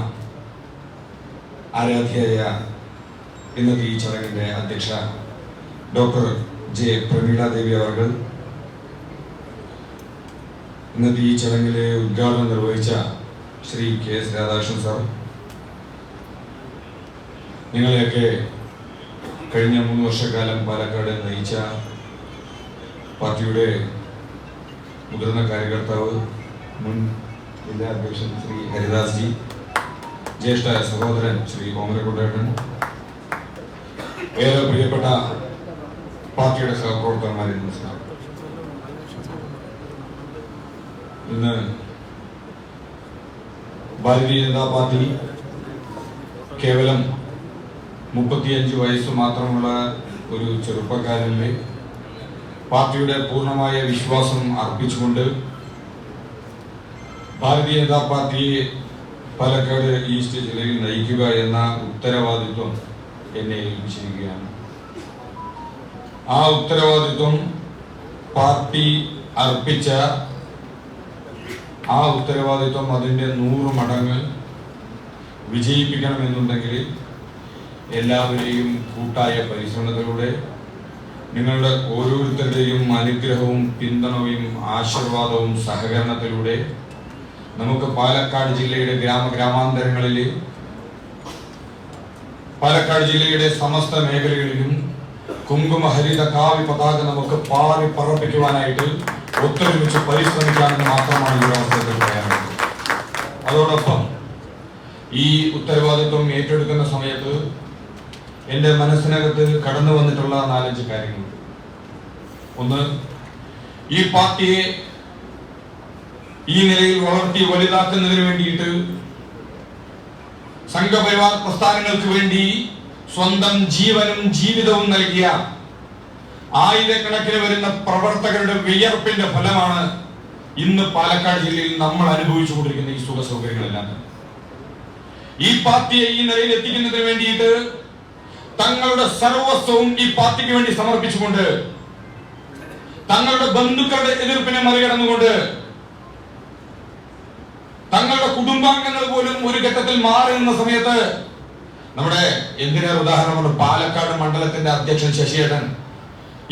ആരാധ്യയായ ഇന്നത്തെ ഈ ചടങ്ങിന്റെ അധ്യക്ഷ ഡോക്ടർ ജെ പ്രമീള ദേവി അവർ, ഇന്നത്തെ ഈ ചടങ്ങിലെ ഉദ്ഘാടനം നിർവഹിച്ച ശ്രീ KS രാധാകൃഷ്ണൻ സാർ, നിങ്ങളെയൊക്കെ കഴിഞ്ഞ 3 വർഷക്കാലം പാലക്കാട് നയിച്ച പാർട്ടിയുടെ മുതിർന്ന കാര്യകർത്താവ്, മുൻ ജില്ലാ അധ്യക്ഷൻ ശ്രീ ഹരിദാസ് ജി, ജ്യേഷ്ഠ സഹോദരൻ ശ്രീ ഓമനക്കുട്ടേട്ടൻ, ഏറെ പ്രിയപ്പെട്ട പാർട്ടിയുടെ സഹപ്രവർത്തകന്മാരെ നമസ്കാരം. ഇന്ന് ഭാരതീയ ജനതാ പാർട്ടി കേവലം 35 വയസ്സ് മാത്രമുള്ള ഒരു ചെറുപ്പക്കാരനിലെ പാർട്ടിയുടെ പൂർണ്ണമായ വിശ്വാസം അർപ്പിച്ചുകൊണ്ട് ഭാരതീയ ജനതാ പാർട്ടിയെ പാലക്കാട് ഈസ്റ്റ് ജില്ലയിൽ നയിക്കുക എന്ന ഉത്തരവാദിത്വം എന്നെ ഏൽപ്പിച്ചിരിക്കുകയാണ്. ആ ഉത്തരവാദിത്വം പാർട്ടി അർപ്പിച്ച ആ ഉത്തരവാദിത്വം അതിൻ്റെ 100 മടങ്ങ് വിജയിപ്പിക്കണമെന്നുണ്ടെങ്കിൽ എല്ലാവരെയും കൂട്ടായ പരിശ്രമത്തിലൂടെ നിങ്ങളുടെ ഓരോരുത്തരുടെയും അനുഗ്രഹവും പിന്തുണയും ആശീർവാദവും സഹകരണത്തിലൂടെ നമുക്ക് പാലക്കാട് ജില്ലയുടെ ഗ്രാമാന്തരങ്ങളിൽ, പാലക്കാട് ജില്ലയുടെ സമസ്ത മേഖലകളിലും കുങ്കുമഹരിത കാവ്യ പതാക നമുക്ക് പാറി പറപ്പിക്കുവാനായിട്ട് ഒത്തൊരുമിച്ച് പരിശ്രമിക്കാമെന്ന് മാത്രമാണ് ഈ അവസരത്തിൽ പറയാനുള്ളത്. അതോടൊപ്പം ഈ ഉത്തരവാദിത്വം ഏറ്റെടുക്കുന്ന സമയത്ത് എൻ്റെ മനസ്സിനകത്ത് കടന്നു വന്നിട്ടുള്ള 4-5 കാര്യങ്ങളുണ്ട്. ഒന്ന്, ഈ പാർട്ടിയെ ഈ നിലയിൽ വളർത്തി വലുതാക്കുന്നതിന് വേണ്ടിയിട്ട് സംഘപരിവാർ പ്രസ്ഥാനങ്ങൾക്ക് വേണ്ടി സ്വന്തം ജീവനും ജീവിതവും നൽകിയ ആയിരക്കണക്കിന് വരുന്ന പ്രവർത്തകരുടെ വിയർപ്പിന്റെ ഫലമാണ് ഇന്ന് പാലക്കാട് ജില്ലയിൽ നമ്മൾ അനുഭവിച്ചുകൊണ്ടിരിക്കുന്ന ഈ സുഖ സൗകര്യങ്ങളെല്ലാം. ഈ പാർട്ടിയെ ഈ നിലയിൽ എത്തിക്കുന്നതിന് വേണ്ടിയിട്ട് തങ്ങളുടെ സർവസ്വവും ഈ പാർട്ടിക്ക് വേണ്ടി സമർപ്പിച്ചുകൊണ്ട്, തങ്ങളുടെ ബന്ധുക്കളുടെ എതിർപ്പിനെ മറികടന്നുകൊണ്ട്, തങ്ങളുടെ കുടുംബാംഗങ്ങൾ പോലും ഒരു ഘട്ടത്തിൽ മാറി നിന്ന സമയത്ത് നമ്മുടെ എന്തിനേറെ ഉദാഹരണമാണ് പാലക്കാട് മണ്ഡലത്തിന്റെ അധ്യക്ഷൻ ശശിയേട്ടൻ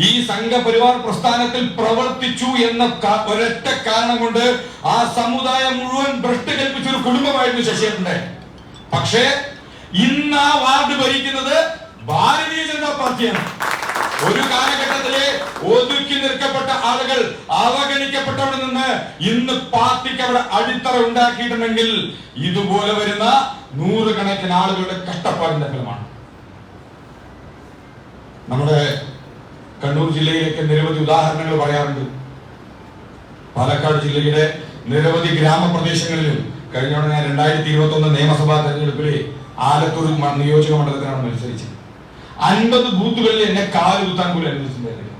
ഈ സംഘപരിവാർ പ്രസ്ഥാനത്തിൽ പ്രവർത്തിച്ചു എന്ന ഒരൊറ്റ കാരണം കൊണ്ട് ആ സമുദായം മുഴുവൻ ഭ്രഷ്ട് കൽപ്പിച്ച ഒരു കുടുംബമായിരുന്നു ശശിയേട്ടന്റെ. പക്ഷേ ഇന്ന് ആ വാർഡ് ഭരിക്കുന്നത് ഭാരതീയ ജനതാ പാർട്ടിയാണ്. ഒരു കാലഘട്ടത്തിലെ ഒതുക്കി നിൽക്കപ്പെട്ട ആളുകൾ, അവഗണിക്കപ്പെട്ടവിടെ നിന്ന് ഇന്ന് പാർട്ടിക്ക് അവിടെ അടിത്തറ ഉണ്ടാക്കിയിട്ടുണ്ടെങ്കിൽ ഇതുപോലെ വരുന്ന 100 കണക്കിന് ആളുകളുടെ കഷ്ടപ്പാടിന്റെ ഫലമാണ്. നമ്മുടെ കണ്ണൂർ ജില്ലയിലേക്ക് നിരവധി ഉദാഹരണങ്ങൾ പറയാറുണ്ട്. പാലക്കാട് ജില്ലയുടെ നിരവധി ഗ്രാമപ്രദേശങ്ങളിലും കഴിഞ്ഞ 2021 നിയമസഭാ തെരഞ്ഞെടുപ്പിലെ ആലത്തൂർ നിയോജക മണ്ഡലത്തിലാണ് മത്സരിച്ചത്. 50 ബൂത്തുകളിൽ എന്നെ കാല് കുത്താൻ പോലും അനുവദിച്ചിട്ടുണ്ടായിരുന്നില്ല.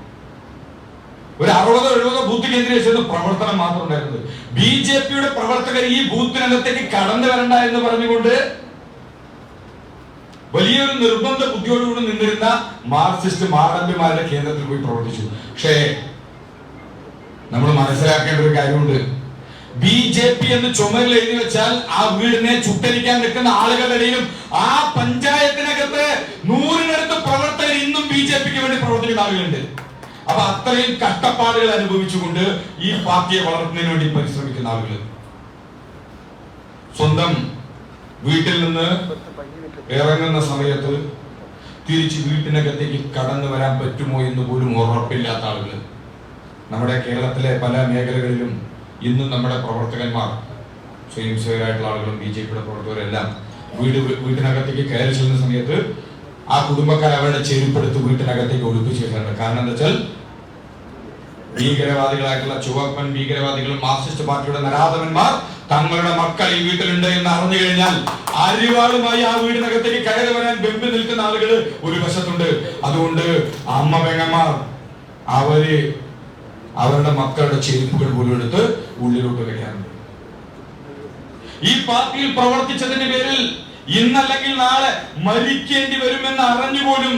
ഒരു 60-70 ബൂത്ത് കേന്ദ്രീകരിച്ചത് പ്രവർത്തനം മാത്രം ഉണ്ടായിരുന്നത്. BJPയുടെ പ്രവർത്തകർ ഈ ബൂത്തിനകത്തേക്ക് കടന്നു വരണ്ട എന്ന് പറഞ്ഞുകൊണ്ട് വലിയൊരു നിർബന്ധ ബുദ്ധിയോടുകൂടി നിന്നിരുന്ന മാർക്സിസ്റ്റ് മാടമ്പിമാരുടെ കേന്ദ്രത്തിൽ പോയി പ്രവർത്തിച്ചു. പക്ഷേ നമ്മൾ മനസ്സിലാക്കേണ്ട ഒരു കാര്യമുണ്ട്. BJP എന്ന് ചുമരിൽ എഴുതി വെച്ചാൽ ആ വീടിനെ ചുട്ടരിക്കാൻ നിൽക്കുന്ന ആളുകളുടെ ഇടയിലും ആ പഞ്ചായത്തിനകത്ത് 100-നടുത്ത് പ്രവർത്തകർ ഇന്നും BJPക്ക് വേണ്ടി പ്രവർത്തിക്കുന്ന ആളുകളുണ്ട്. അപ്പൊ അത്രയും കഷ്ടപ്പാടുകൾ അനുഭവിച്ചുകൊണ്ട് ഈ പാർട്ടിയെ വളർത്തുന്നതിന് വേണ്ടി പരിശ്രമിക്കുന്ന ആളുകൾ സ്വന്തം വീട്ടിൽ നിന്ന് ഇറങ്ങുന്ന സമയത്ത് തിരിച്ച് വീട്ടിനകത്തേക്ക് കടന്നു വരാൻ പറ്റുമോ എന്ന് പോലും ഉറപ്പില്ലാത്ത ആളുകൾ നമ്മുടെ കേരളത്തിലെ പല മേഖലകളിലും ഇന്നും നമ്മുടെ പ്രവർത്തകന്മാർ, സ്വയം സേവകരായിട്ടുള്ള ആളുകളും BJPയുടെ പ്രവർത്തകരെല്ലാം വീട്ടിനകത്തേക്ക് കയറി ചെല്ലുന്ന സമയത്ത് ആ കുടുംബക്കാർ അവരുടെ ചെരുപ്പെടുത്ത് വീട്ടിനകത്തേക്ക് ഒളിപ്പിച്ചു വെക്കാറുണ്ട്. കാരണം എന്താ വെച്ചാൽ ഭീകരവാദികളായിട്ടുള്ള ചുവപ്പൻ ഭീകരവാദികളും മാർക്സിസ്റ്റ് പാർട്ടിയുടെ നരാധവന്മാർ തങ്ങളുടെ മക്കൾ ഈ വീട്ടിലുണ്ട് എന്ന് അറിഞ്ഞു കഴിഞ്ഞാൽ അരിവാളുമായി ആ വീടിനകത്തേക്ക് കയറി വരാൻ വെമ്പി നിൽക്കുന്ന ആളുകൾ ഒരു വശത്തുണ്ട്. അതുകൊണ്ട് അമ്മ പെങ്ങന്മാർ അവരുടെ മക്കളുടെ ചെരുപ്പുകൾ പോലും എടുത്ത് ഉള്ളിലോട്ട് വെക്കാറുണ്ട്. ഈ പാർട്ടിയിൽ പ്രവർത്തിച്ചതിന്റെ പേരിൽ ഇന്നല്ലെങ്കിൽ നാളെ മരിക്കേണ്ടി വരുമെന്ന് അറിഞ്ഞുപോലും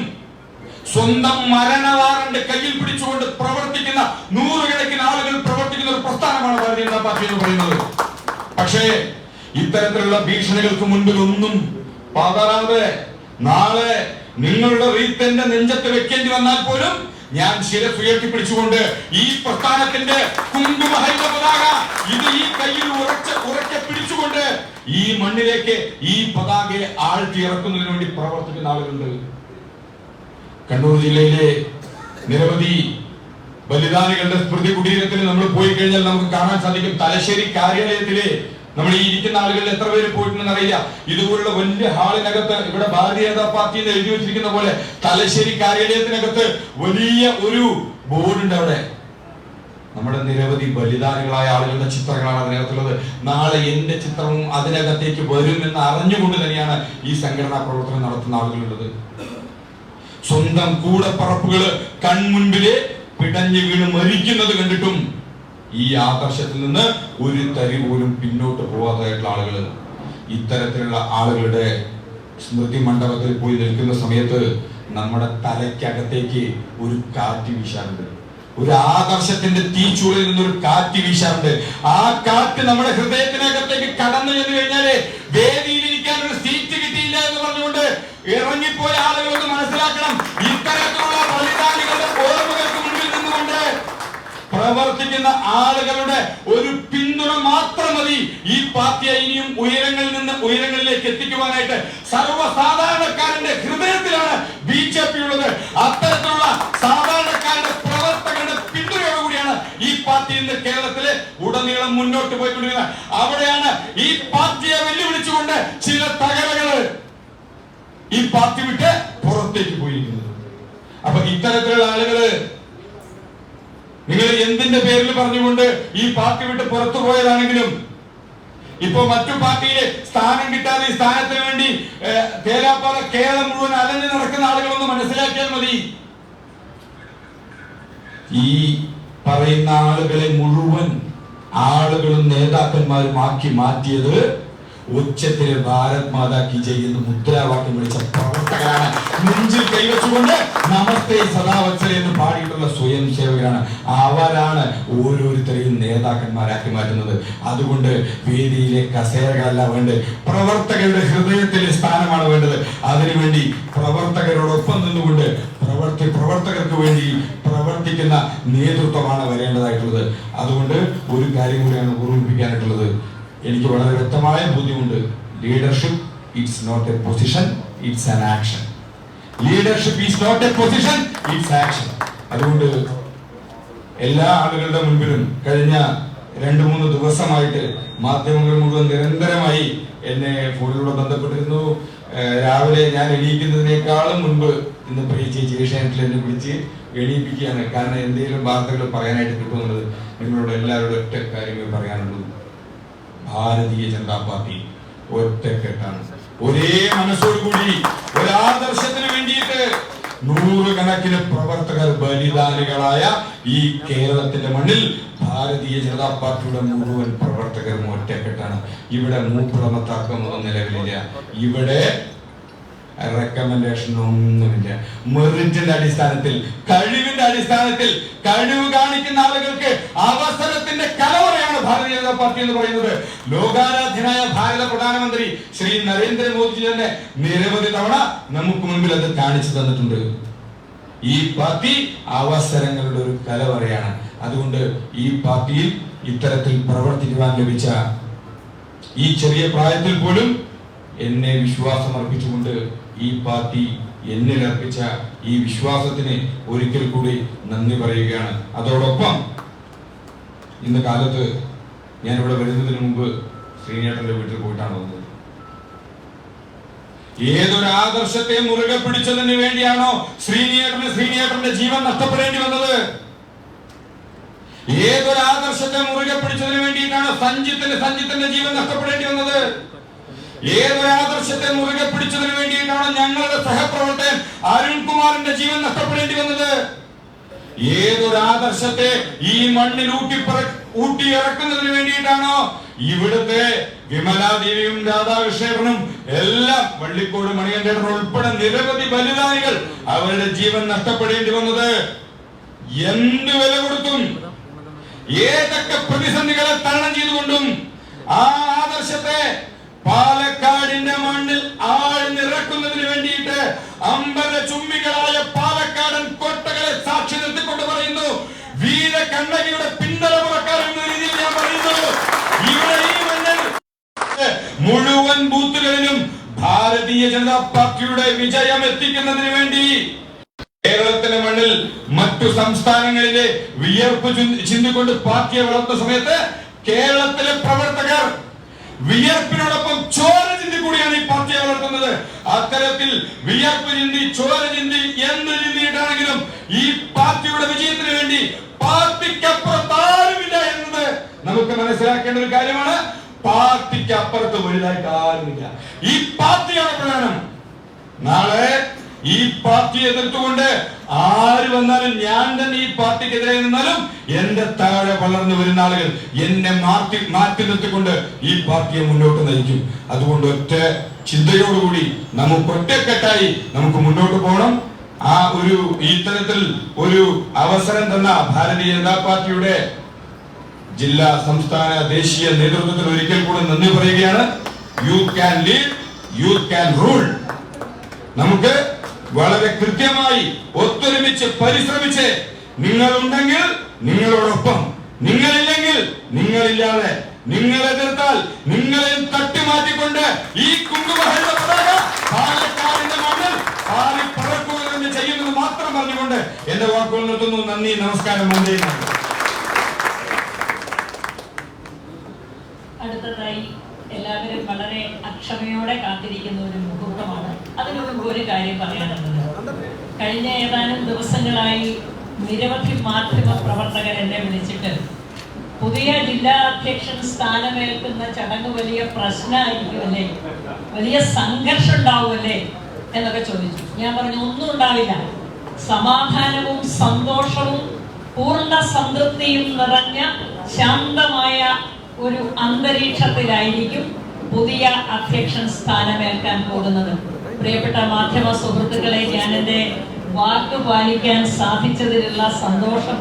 സ്വന്തം മരണ വാറണ്ട് കയ്യിൽ പിടിച്ചുകൊണ്ട് പ്രവർത്തിക്കുന്ന 100 കണക്കിന് ആളുകൾ പ്രവർത്തിക്കുന്ന ഒരു പ്രസ്ഥാനമാണ് ഭാരതീയ ജനതാ പാർട്ടി എന്ന് പറയുന്നത്. പക്ഷേ ഇത്തരത്തിലുള്ള ഭീഷണികൾക്ക് മുൻപിൽ ഒന്നും പാതാറാതെ നാളെ നിങ്ങളുടെ റീത്തിന്റെ നെഞ്ചത്ത് വെക്കേണ്ടി വന്നാൽ പോലും ഞാൻ ശിരസ് ഉയർത്തിപ്പിടിച്ചുകൊണ്ട് ഈ പ്രസ്ഥാനത്തിന്റെ കുങ്കുമഹരിത പതാക ഇത് ഈ കയ്യിൽ ഉറക്കെ പിടിച്ചുകൊണ്ട് ഈ മണ്ണിലേക്ക് ഈ പതാകയെ ആഴ്ത്തിയിറക്കുന്നതിന് വേണ്ടി പ്രവർത്തിക്കുന്ന ആളുകളുണ്ട്. കണ്ണൂർ ജില്ലയിലെ നിരവധി ബലിദാനികളുടെ സ്മൃതി കുടീരത്തിൽ നമ്മൾ പോയി കഴിഞ്ഞാൽ നമുക്ക് കാണാൻ സാധിക്കും. തലശ്ശേരി കാര്യാലയത്തിലെ നമ്മൾ ഈ ഇരിക്കുന്ന ആളുകളിൽ എത്ര പേര് പോയിട്ടുണ്ടെന്ന് അറിയില്ല. ഇതുപോലുള്ള വലിയ ഹാളിനകത്ത് ഇവിടെ ഭാരതീയ ജനതാ പാർട്ടി എന്ന് എഴുതി വെച്ചിരിക്കുന്ന പോലെ തലശ്ശേരി കാര്യാലയത്തിനകത്ത് വലിയ ഒരു ബോർഡുണ്ട്. അവിടെ നമ്മുടെ നിരവധി ബലിദാനികളായ ആളുകളുടെ ചിത്രങ്ങളാണ് അതിനകത്തുള്ളത്. നാളെ എന്റെ ചിത്രവും അതിനകത്തേക്ക് വരുമെന്ന് അറിഞ്ഞുകൊണ്ട് തന്നെയാണ് ഈ സംഘടനാ പ്രവർത്തനം നടത്തുന്ന ആളുകളുള്ളത്. സ്വന്തം കൂടപ്പറപ്പുകള് കൺമുൻപില് പിടഞ്ഞു വീണ് മരിക്കുന്നത് കണ്ടിട്ടും ഈ ആദർശത്തിൽ നിന്ന് ഒരു തരി പോലും പിന്നോട്ട് പോവാതായിട്ടുള്ള ആളുകൾ. ഇത്തരത്തിലുള്ള ആളുകളുടെ സ്മൃതി മണ്ഡപത്തിൽ പോയി നിൽക്കുന്ന സമയത്ത് നമ്മുടെ തലയ്ക്കകത്തേക്ക് ഒരു കാറ്റ് വീശാറുണ്ട്. ഒരു ആദർശത്തിന്റെ തീച്ചൂളിൽ നിന്നൊരു കാറ്റ് വീശാറുണ്ട്. ആ കാറ്റ് നമ്മുടെ ഹൃദയത്തിനകത്തേക്ക് കടന്നു ചെന്ന് കഴിഞ്ഞാല് വേദിയിലിരിക്കാൻ ഒരു സീറ്റ് കിട്ടിയില്ല എന്ന് പറഞ്ഞുകൊണ്ട് ഇറങ്ങിപ്പോയ ആളുകളൊന്ന് മനസ്സിലാക്കണം. ഇത്തരത്തിലുള്ള ബലിദാനികളുടെ ഓർമ്മകൾക്ക് മുന്നിൽ നിന്നുകൊണ്ട് പ്രവർത്തിക്കുന്ന ആളുകളുടെ ഒരു പിന്തുണ മാത്രം മതി ഈ പാർട്ടിയെ ഇനിയും ഉയരങ്ങളിൽ നിന്ന് ഉയരങ്ങളിലേക്ക് എത്തിക്കുവാനായിട്ട്. സർവ്വസാധാരണക്കാരന്റെ ഹൃദയത്തിലാണ് BJP ഉള്ളത്. അത്തരത്തിലുള്ള സാധാരണക്കാരുടെ പ്രവർത്തകരുടെ പിന്തുണയോടുകൂടിയാണ് ഈ പാർട്ടി ഇന്ന് കേരളത്തിലെ ഉടനീളം മുന്നോട്ട് പോയിക്കൊണ്ടിരിക്കുന്നത്. അവിടെയാണ് ഈ പാർട്ടിയെ വെല്ലുവിളിച്ചുകൊണ്ട് ചില തകരകള് ഈ പാർട്ടി വിട്ട് പുറത്തേക്ക് പോയിരിക്കുന്നത്. അപ്പൊ ഇത്തരത്തിലുള്ള ആളുകള് നിങ്ങൾ എന്തിന്റെ പേരിൽ പറഞ്ഞുകൊണ്ട് ഈ പാർട്ടി വിട്ട് പുറത്തു പോയതാണെങ്കിലും ഇപ്പൊ മറ്റു പാർട്ടിയിലെ സ്ഥാനം കിട്ടാതെ ഈ സ്ഥാനത്തിന് വേണ്ടി തേരാപ്പാറ കേരളം മുഴുവൻ അലഞ്ഞു നടക്കുന്ന ആളുകളൊന്ന് മനസ്സിലാക്കിയാൽ മതി. ഈ പറയുന്ന ആളുകളെ മുഴുവൻ ആളുകളും നേതാക്കന്മാരും ആക്കി മാറ്റിയത് ഉച്ചത്തില് ഭാരത് മാതാ കി ജയ് എന്ന് മുദ്രാവാക്യം വിളിച്ച പ്രവർത്തകരാണ്. നെഞ്ചിൽ കൈവച്ചുകൊണ്ട് നമസ്തേ സദാവത്സല എന്ന് പാടിയിട്ടുള്ള സ്വയം സേവകരാണ്. അവരാണ് ഓരോരുത്തരെയും നേതാക്കന്മാരാക്കി മാറ്റുന്നത്. അതുകൊണ്ട് വേദിയിലെ കസേരകളല്ല വേണ്ടത്, പ്രവർത്തകരുടെ ഹൃദയത്തിലെ സ്ഥാനമാണ് വേണ്ടത്. അതിനുവേണ്ടി പ്രവർത്തകരോടൊപ്പം നിന്നുകൊണ്ട് പ്രവർത്തകർക്ക് വേണ്ടി പ്രവർത്തിക്കുന്ന നേതൃത്വമാണ് വരേണ്ടതായിട്ടുള്ളത്. അതുകൊണ്ട് ഒരു കാര്യം കൂടിയാണ് ഓർമ്മിപ്പിക്കാനായിട്ടുള്ളത്. എനിക്ക് വളരെ വ്യക്തമായ ബോധ്യമുണ്ട്. Leadership it's not a position, it's an action. Leadership is not a position, it's action. അതുകൊണ്ട് എല്ലാ ആളുകളുടെ മുൻപിലും കഴിഞ്ഞ 2-3 ദിവസമായിട്ട് മാധ്യമങ്ങൾ മുഴുവൻ നിരന്തരമായി എന്നെ ഫോണിലൂടെ ബന്ധപ്പെട്ടിരുന്നു. രാവിലെ ഞാൻ എണീക്കുന്നതിനേക്കാളും മുൻപ് ഇന്ന് പ്രിയ ചേച്ചി ഏഷ്യാനെറ്റിൽ എന്നെ വിളിച്ച് എണീപ്പിക്കുകയാണ്. കാരണം എന്തെങ്കിലും വാർത്തകൾ പറയാനായിട്ട് കിട്ടുന്നത്. നിങ്ങളോട് എല്ലാവരോടും ഒറ്റ കാര്യങ്ങൾ പറയാനുള്ളൂ. ഭാരതീയ ജനതാ പാർട്ടി ഒറ്റക്കെട്ടാണ്. ഒരേ മനസ്സോടുകൂടി ഒരാദർശത്തിന് വേണ്ടിയിട്ട് നൂറുകണക്കിന് പ്രവർത്തകർ ബലിദാനികളായ ഈ കേരളത്തിന്റെ മണ്ണിൽ ഭാരതീയ ജനതാ പാർട്ടിയുടെ മുഴുവൻ പ്രവർത്തകരും ഒറ്റക്കെട്ടാണ്. ഇവിടെ മൂപ്പുറമ തർക്കമൊന്നും നിലവിലില്ല. ഇവിടെ റെക്കമെൻഡേഷൻ ഒന്നുമില്ല. മെറിറ്റിന്റെ അടിസ്ഥാനത്തിൽ, കഴിവിന്റെ അടിസ്ഥാനത്തിൽ കഴിവ് കാണിക്കുന്ന ആളുകൾക്ക് അവസരത്തിന്റെ കലവറയാണ് ഭാരതീയ ജനതാ പാർട്ടി എന്ന് പറയുന്നത്. ലോകാരാധ്യനായ ഭാരത പ്രധാനമന്ത്രി ശ്രീ നരേന്ദ്രമോദി തന്നെ നിരവധി തവണ നമുക്ക് മുൻപിൽ അത് കാണിച്ചു തന്നിട്ടുണ്ട്. ഈ പാർട്ടി അവസരങ്ങളുടെ ഒരു കലവറയാണ്. അതുകൊണ്ട് ഈ പാർട്ടിയിൽ ഇത്തരത്തിൽ പ്രവർത്തിക്കുവാൻ ലഭിച്ച ഈ ചെറിയ പ്രായത്തിൽ പോലും എന്നെ വിശ്വാസം അർപ്പിച്ചുകൊണ്ട് ഈ പാർട്ടി എന്നിൽ അർപ്പിച്ച ഈ വിശ്വാസത്തിന് ഒരിക്കൽ കൂടി നന്ദി പറയുകയാണ്. അതോടൊപ്പം ഇന്ന് കാലത്ത് ഞാൻ ഇവിടെ വരുന്നതിന് മുമ്പ് ശ്രീനേട്ടന്റെ വീട്ടിൽ പോയിട്ടാണ് വന്നത്. ഏതൊരു ആദർശത്തെ മുറുകെ പിടിച്ചതിന് വേണ്ടിയാണോ ശ്രീനേട്ടന്റെ ജീവൻ നഷ്ടപ്പെടേണ്ടി വന്നത്? ഏതൊരു ആദർശത്തെ മുറുകെ പിടിച്ചതിന് വേണ്ടിയിട്ടാണോ സഞ്ജിത്തിന്റെ ജീവൻ നഷ്ടപ്പെടേണ്ടി വന്നത്? ഏതൊരു ആദർശത്തെ മുറുകെ പിടിച്ചതിന് വേണ്ടിയിട്ടാണോ ഞങ്ങളുടെ സഹപ്രവർത്തകൻ അരുൺകുമാറിന്റെ ജീവൻ നഷ്ടപ്പെടേണ്ടി വന്നത്? ഏതൊരു ആദർശത്തെ ഈ മണ്ണിൽ ഊട്ടിയിറക്കുന്നതിന് വേണ്ടിയിട്ടാണോ ഇവിടുത്തെ വിമലാദേവിയും രാധാകൃഷ്ണനും എല്ലാം വള്ളിക്കോട് മണികണ്ഠേട്ടൻ ഉൾപ്പെടെ നിരവധി ബലിദാനികൾ അവരുടെ ജീവൻ നഷ്ടപ്പെടേണ്ടി വന്നത്? എന്ത് വില കൊടുത്തും ഏതൊക്കെ പ്രതിസന്ധികളെ തരണം ചെയ്തുകൊണ്ടും ആ ആദർശത്തെ പാലക്കാടിന്റെ മണ്ണിൽ ആഴ്ന്നിറക്കുന്നതിന് വേണ്ടിയിട്ട് അമ്പല ചുംബികളായ പാലക്കാടൻ കോട്ടകളെ സാക്ഷി ജനതാ പാർട്ടിയുടെ വിജയം എത്തിക്കുന്നതിന് വേണ്ടി കേരളത്തിലെ മണ്ണിൽ മറ്റു സംസ്ഥാനങ്ങളിലെ വിയർപ്പ് ചിന്തിക്കൊണ്ട് പാർട്ടിയെ വളർത്തുന്ന സമയത്ത് കേരളത്തിലെ പ്രവർത്തകർ വിയർപ്പിനോടൊപ്പം ചോര ചിന്തി കൂടിയാണ് ഈ പാർട്ടിയെ വളർത്തുന്നത്. അത്തരത്തിൽ വിയർപ്പ് ചിന്തി, ചോര ചിന്തി, എന്ത് ചിന്തിയിട്ടാണെങ്കിലും ഈ പാർട്ടിയുടെ വിജയത്തിന് വേണ്ടി പാർട്ടിക്കപ്പുറത്ത് ആരുമില്ല എന്നത് നമുക്ക് മനസ്സിലാക്കേണ്ട ഒരു കാര്യമാണ്. പാർട്ടിക്ക് അപ്പുറത്ത് വലുതായിട്ട് ആരുമില്ല. ഈ പാർട്ടിയാണ് പ്രധാനം. നാളെ ഈ പാർട്ടി എതിർത്തുകൊണ്ട് ആര് വന്നാലും, ഞാൻ തന്നെ ഈ പാർട്ടിക്കെതിരെ നിന്നാലും എന്റെ താഴെ വളർന്നു വരുന്ന ആളുകൾ എന്നെ മാറ്റി നിർത്തിക്കൊണ്ട് ഈ പാർട്ടിയെ മുന്നോട്ട് നയിക്കും. അതുകൊണ്ട് ഒറ്റ ചിന്തയോടുകൂടി നമുക്ക് ഒറ്റക്കെട്ടായി നമുക്ക് മുന്നോട്ട് പോകണം. ആ ഒരു ഇത്തരത്തിൽ ഒരു അവസരം തന്ന ഭാരതീയ ജനതാ പാർട്ടിയുടെ ജില്ലാ, സംസ്ഥാന, ദേശീയ നേതൃത്വത്തിൽ ഒരിക്കൽ കൂടി നന്ദി പറയുകയാണ്. You can lead, you can rule. നമുക്ക് വളരെ കൃത്യമായി ഒത്തൊരുമിച്ച് പരിശ്രമിച്ച്, നിങ്ങളുണ്ടെങ്കിൽ നിങ്ങളോടൊപ്പം, നിങ്ങളില്ലെങ്കിൽ നിങ്ങളില്ലാതെ, നിങ്ങൾ എതിർത്താൽ നിങ്ങളെ തട്ടിമാറ്റിക്കൊണ്ട് ഈ കുങ്കുമഹരിത പതാക പാലക്കാടിന്റെ മണ്ണിൽ പാറി പറക്കുക എന്ന് ചെയ്യുന്നത് മാത്രം പറഞ്ഞുകൊണ്ട് എന്റെ വാക്കുകൾ നിർത്തുന്നു. നന്ദി, നമസ്കാരം. അടുത്തതായി എല്ലാവരും വളരെ അക്ഷമയോടെ കാത്തിരിക്കുന്ന ഒരു മുഹൂർത്തമാണ്. അതിനു മുമ്പ് ഒരു കാര്യം പറയാനുള്ളത്, കഴിഞ്ഞ ഏതാനും ദിവസങ്ങളായി നിരവധി മാധ്യമ പ്രവർത്തകർ എന്നെ വിളിച്ചിട്ട് പുതിയ ജില്ലാ അധ്യക്ഷൻ സ്ഥാനമേൽക്കുന്ന ചടങ്ങ് വലിയ പ്രശ്നമായിരിക്കുമല്ലേ, വലിയ സംഘർഷം ഉണ്ടാവുമല്ലേ എന്നൊക്കെ ചോദിച്ചു. ഞാൻ പറഞ്ഞു, ഒന്നും ഉണ്ടാവില്ല. സമാധാനവും സന്തോഷവും പൂർണ്ണ സംതൃപ്തിയും നിറഞ്ഞ ശാന്തമായ ഒരു അന്തരീക്ഷത്തിലായിരിക്കും പുതിയ അധ്യക്ഷൻ സ്ഥാനമേൽക്കാൻ പോകുന്നത്. പ്രിയപ്പെട്ട മാധ്യമ സുഹൃത്തുക്കളെ, ഞാൻ എൻ്റെ വാക്ക് പാലിക്കാൻ സാധിച്ചതിലുള്ള സന്തോഷം,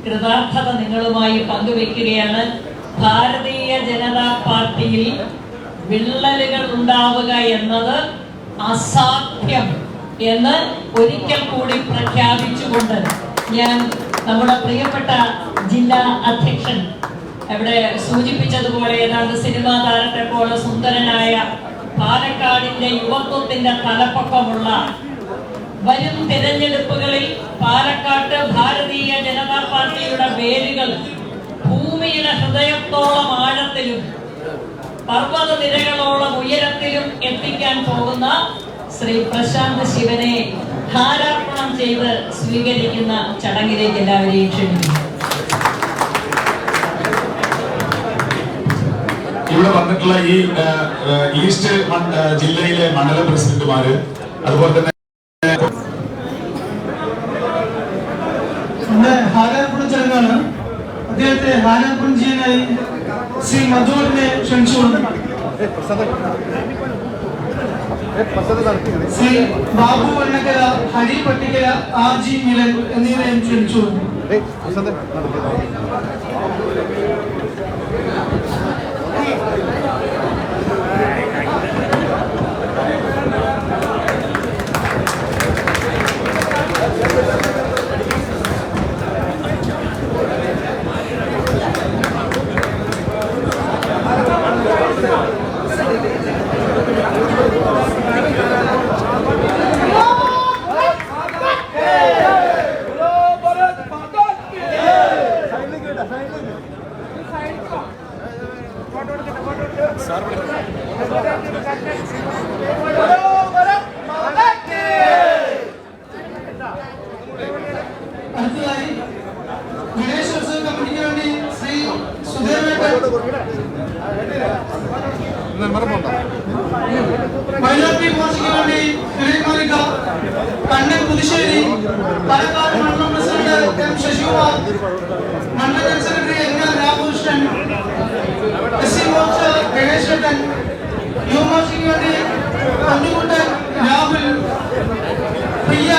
കൃതാർത്ഥത നിങ്ങളുമായി പങ്കുവെക്കുകയാണ്. ഭാരതീയ ജനതാ പാർട്ടിയിൽ വിള്ളലുകൾ ഉണ്ടാവുക എന്നത് അസാധ്യം എന്ന് ഒരിക്കൽ കൂടി പ്രഖ്യാപിച്ചുകൊണ്ട് ഞാൻ നമ്മുടെ പ്രിയപ്പെട്ട ജില്ലാ അധ്യക്ഷൻ ഇവിടെ സൂചിപ്പിച്ചതുപോലെ ഏതാണ്ട് സിനിമാ താരത്തെ പോലെ സുന്ദരനായ, പാലക്കാടിന്റെ യുവത്വത്തിന്റെ തലപ്പൊക്കമുള്ള, വരും തിരഞ്ഞെടുപ്പുകളിൽ പാലക്കാട്ട് ഭാരതീയ ജനതാ പാർട്ടിയുടെ വേരുകൾ ഭൂമിയുടെ ഹൃദയത്തോളം ആഴത്തിലും പർവ്വത നിരകളോളം ഉയരത്തിലും എത്തിക്കാൻ പോകുന്ന ശ്രീ പ്രശാന്ത് ശിവനെ ഹാരാർപ്പണം ചെയ്ത് സ്വീകരിക്കുന്ന ചടങ്ങിലേക്ക് എല്ലാവരെയും ക്ഷണിക്കുന്നു. ഇവിടെ വന്നിട്ടുള്ള ഈ ഈസ്റ്റ് ജില്ലയിലെ മണ്ഡലം പ്രസിഡന്റുമാര്, അതുപോലെ തന്നെ ഹാരാർപ്പണ ചടങ്ങാണ്. അദ്ദേഹത്തെ ഹാരാർപ്പണം ചെയ്യാനായി ശ്രീ മധുവിനെ ക്ഷണിച്ചുകൊണ്ടു. ശ്രീ ബാബു വണ്ണക്കര, ഹരി പട്ടിക്കര, ആർ ജി മിലൻ എന്നിവരെയും ക്ഷണിച്ചുകൊണ്ടു. അടുത്തതായി ഗണേശോത്സവ കമ്മിറ്റിക്ക് വേണ്ടി ശ്രീ സുധേവേട്ടൻ, മൈനോറിറ്റി മോർച്ചയ്ക്ക് വേണ്ടി കിളിമാലിക, കണ്ണൻ പുതുശ്ശേരി, പാലക്കാട് മണ്ഡലം പ്രസിഡന്റ് എം ശശികുമാർ, മണ്ഡലം secretary N Ramakrishnan, Sc. Morcha ഗണേശേട്ടൻ, യുവമോർച്ചയ്ക്ക് വേണ്ടി കുഞ്ഞുകുട്ടൻ, രാഹുൽ, പ്രിയ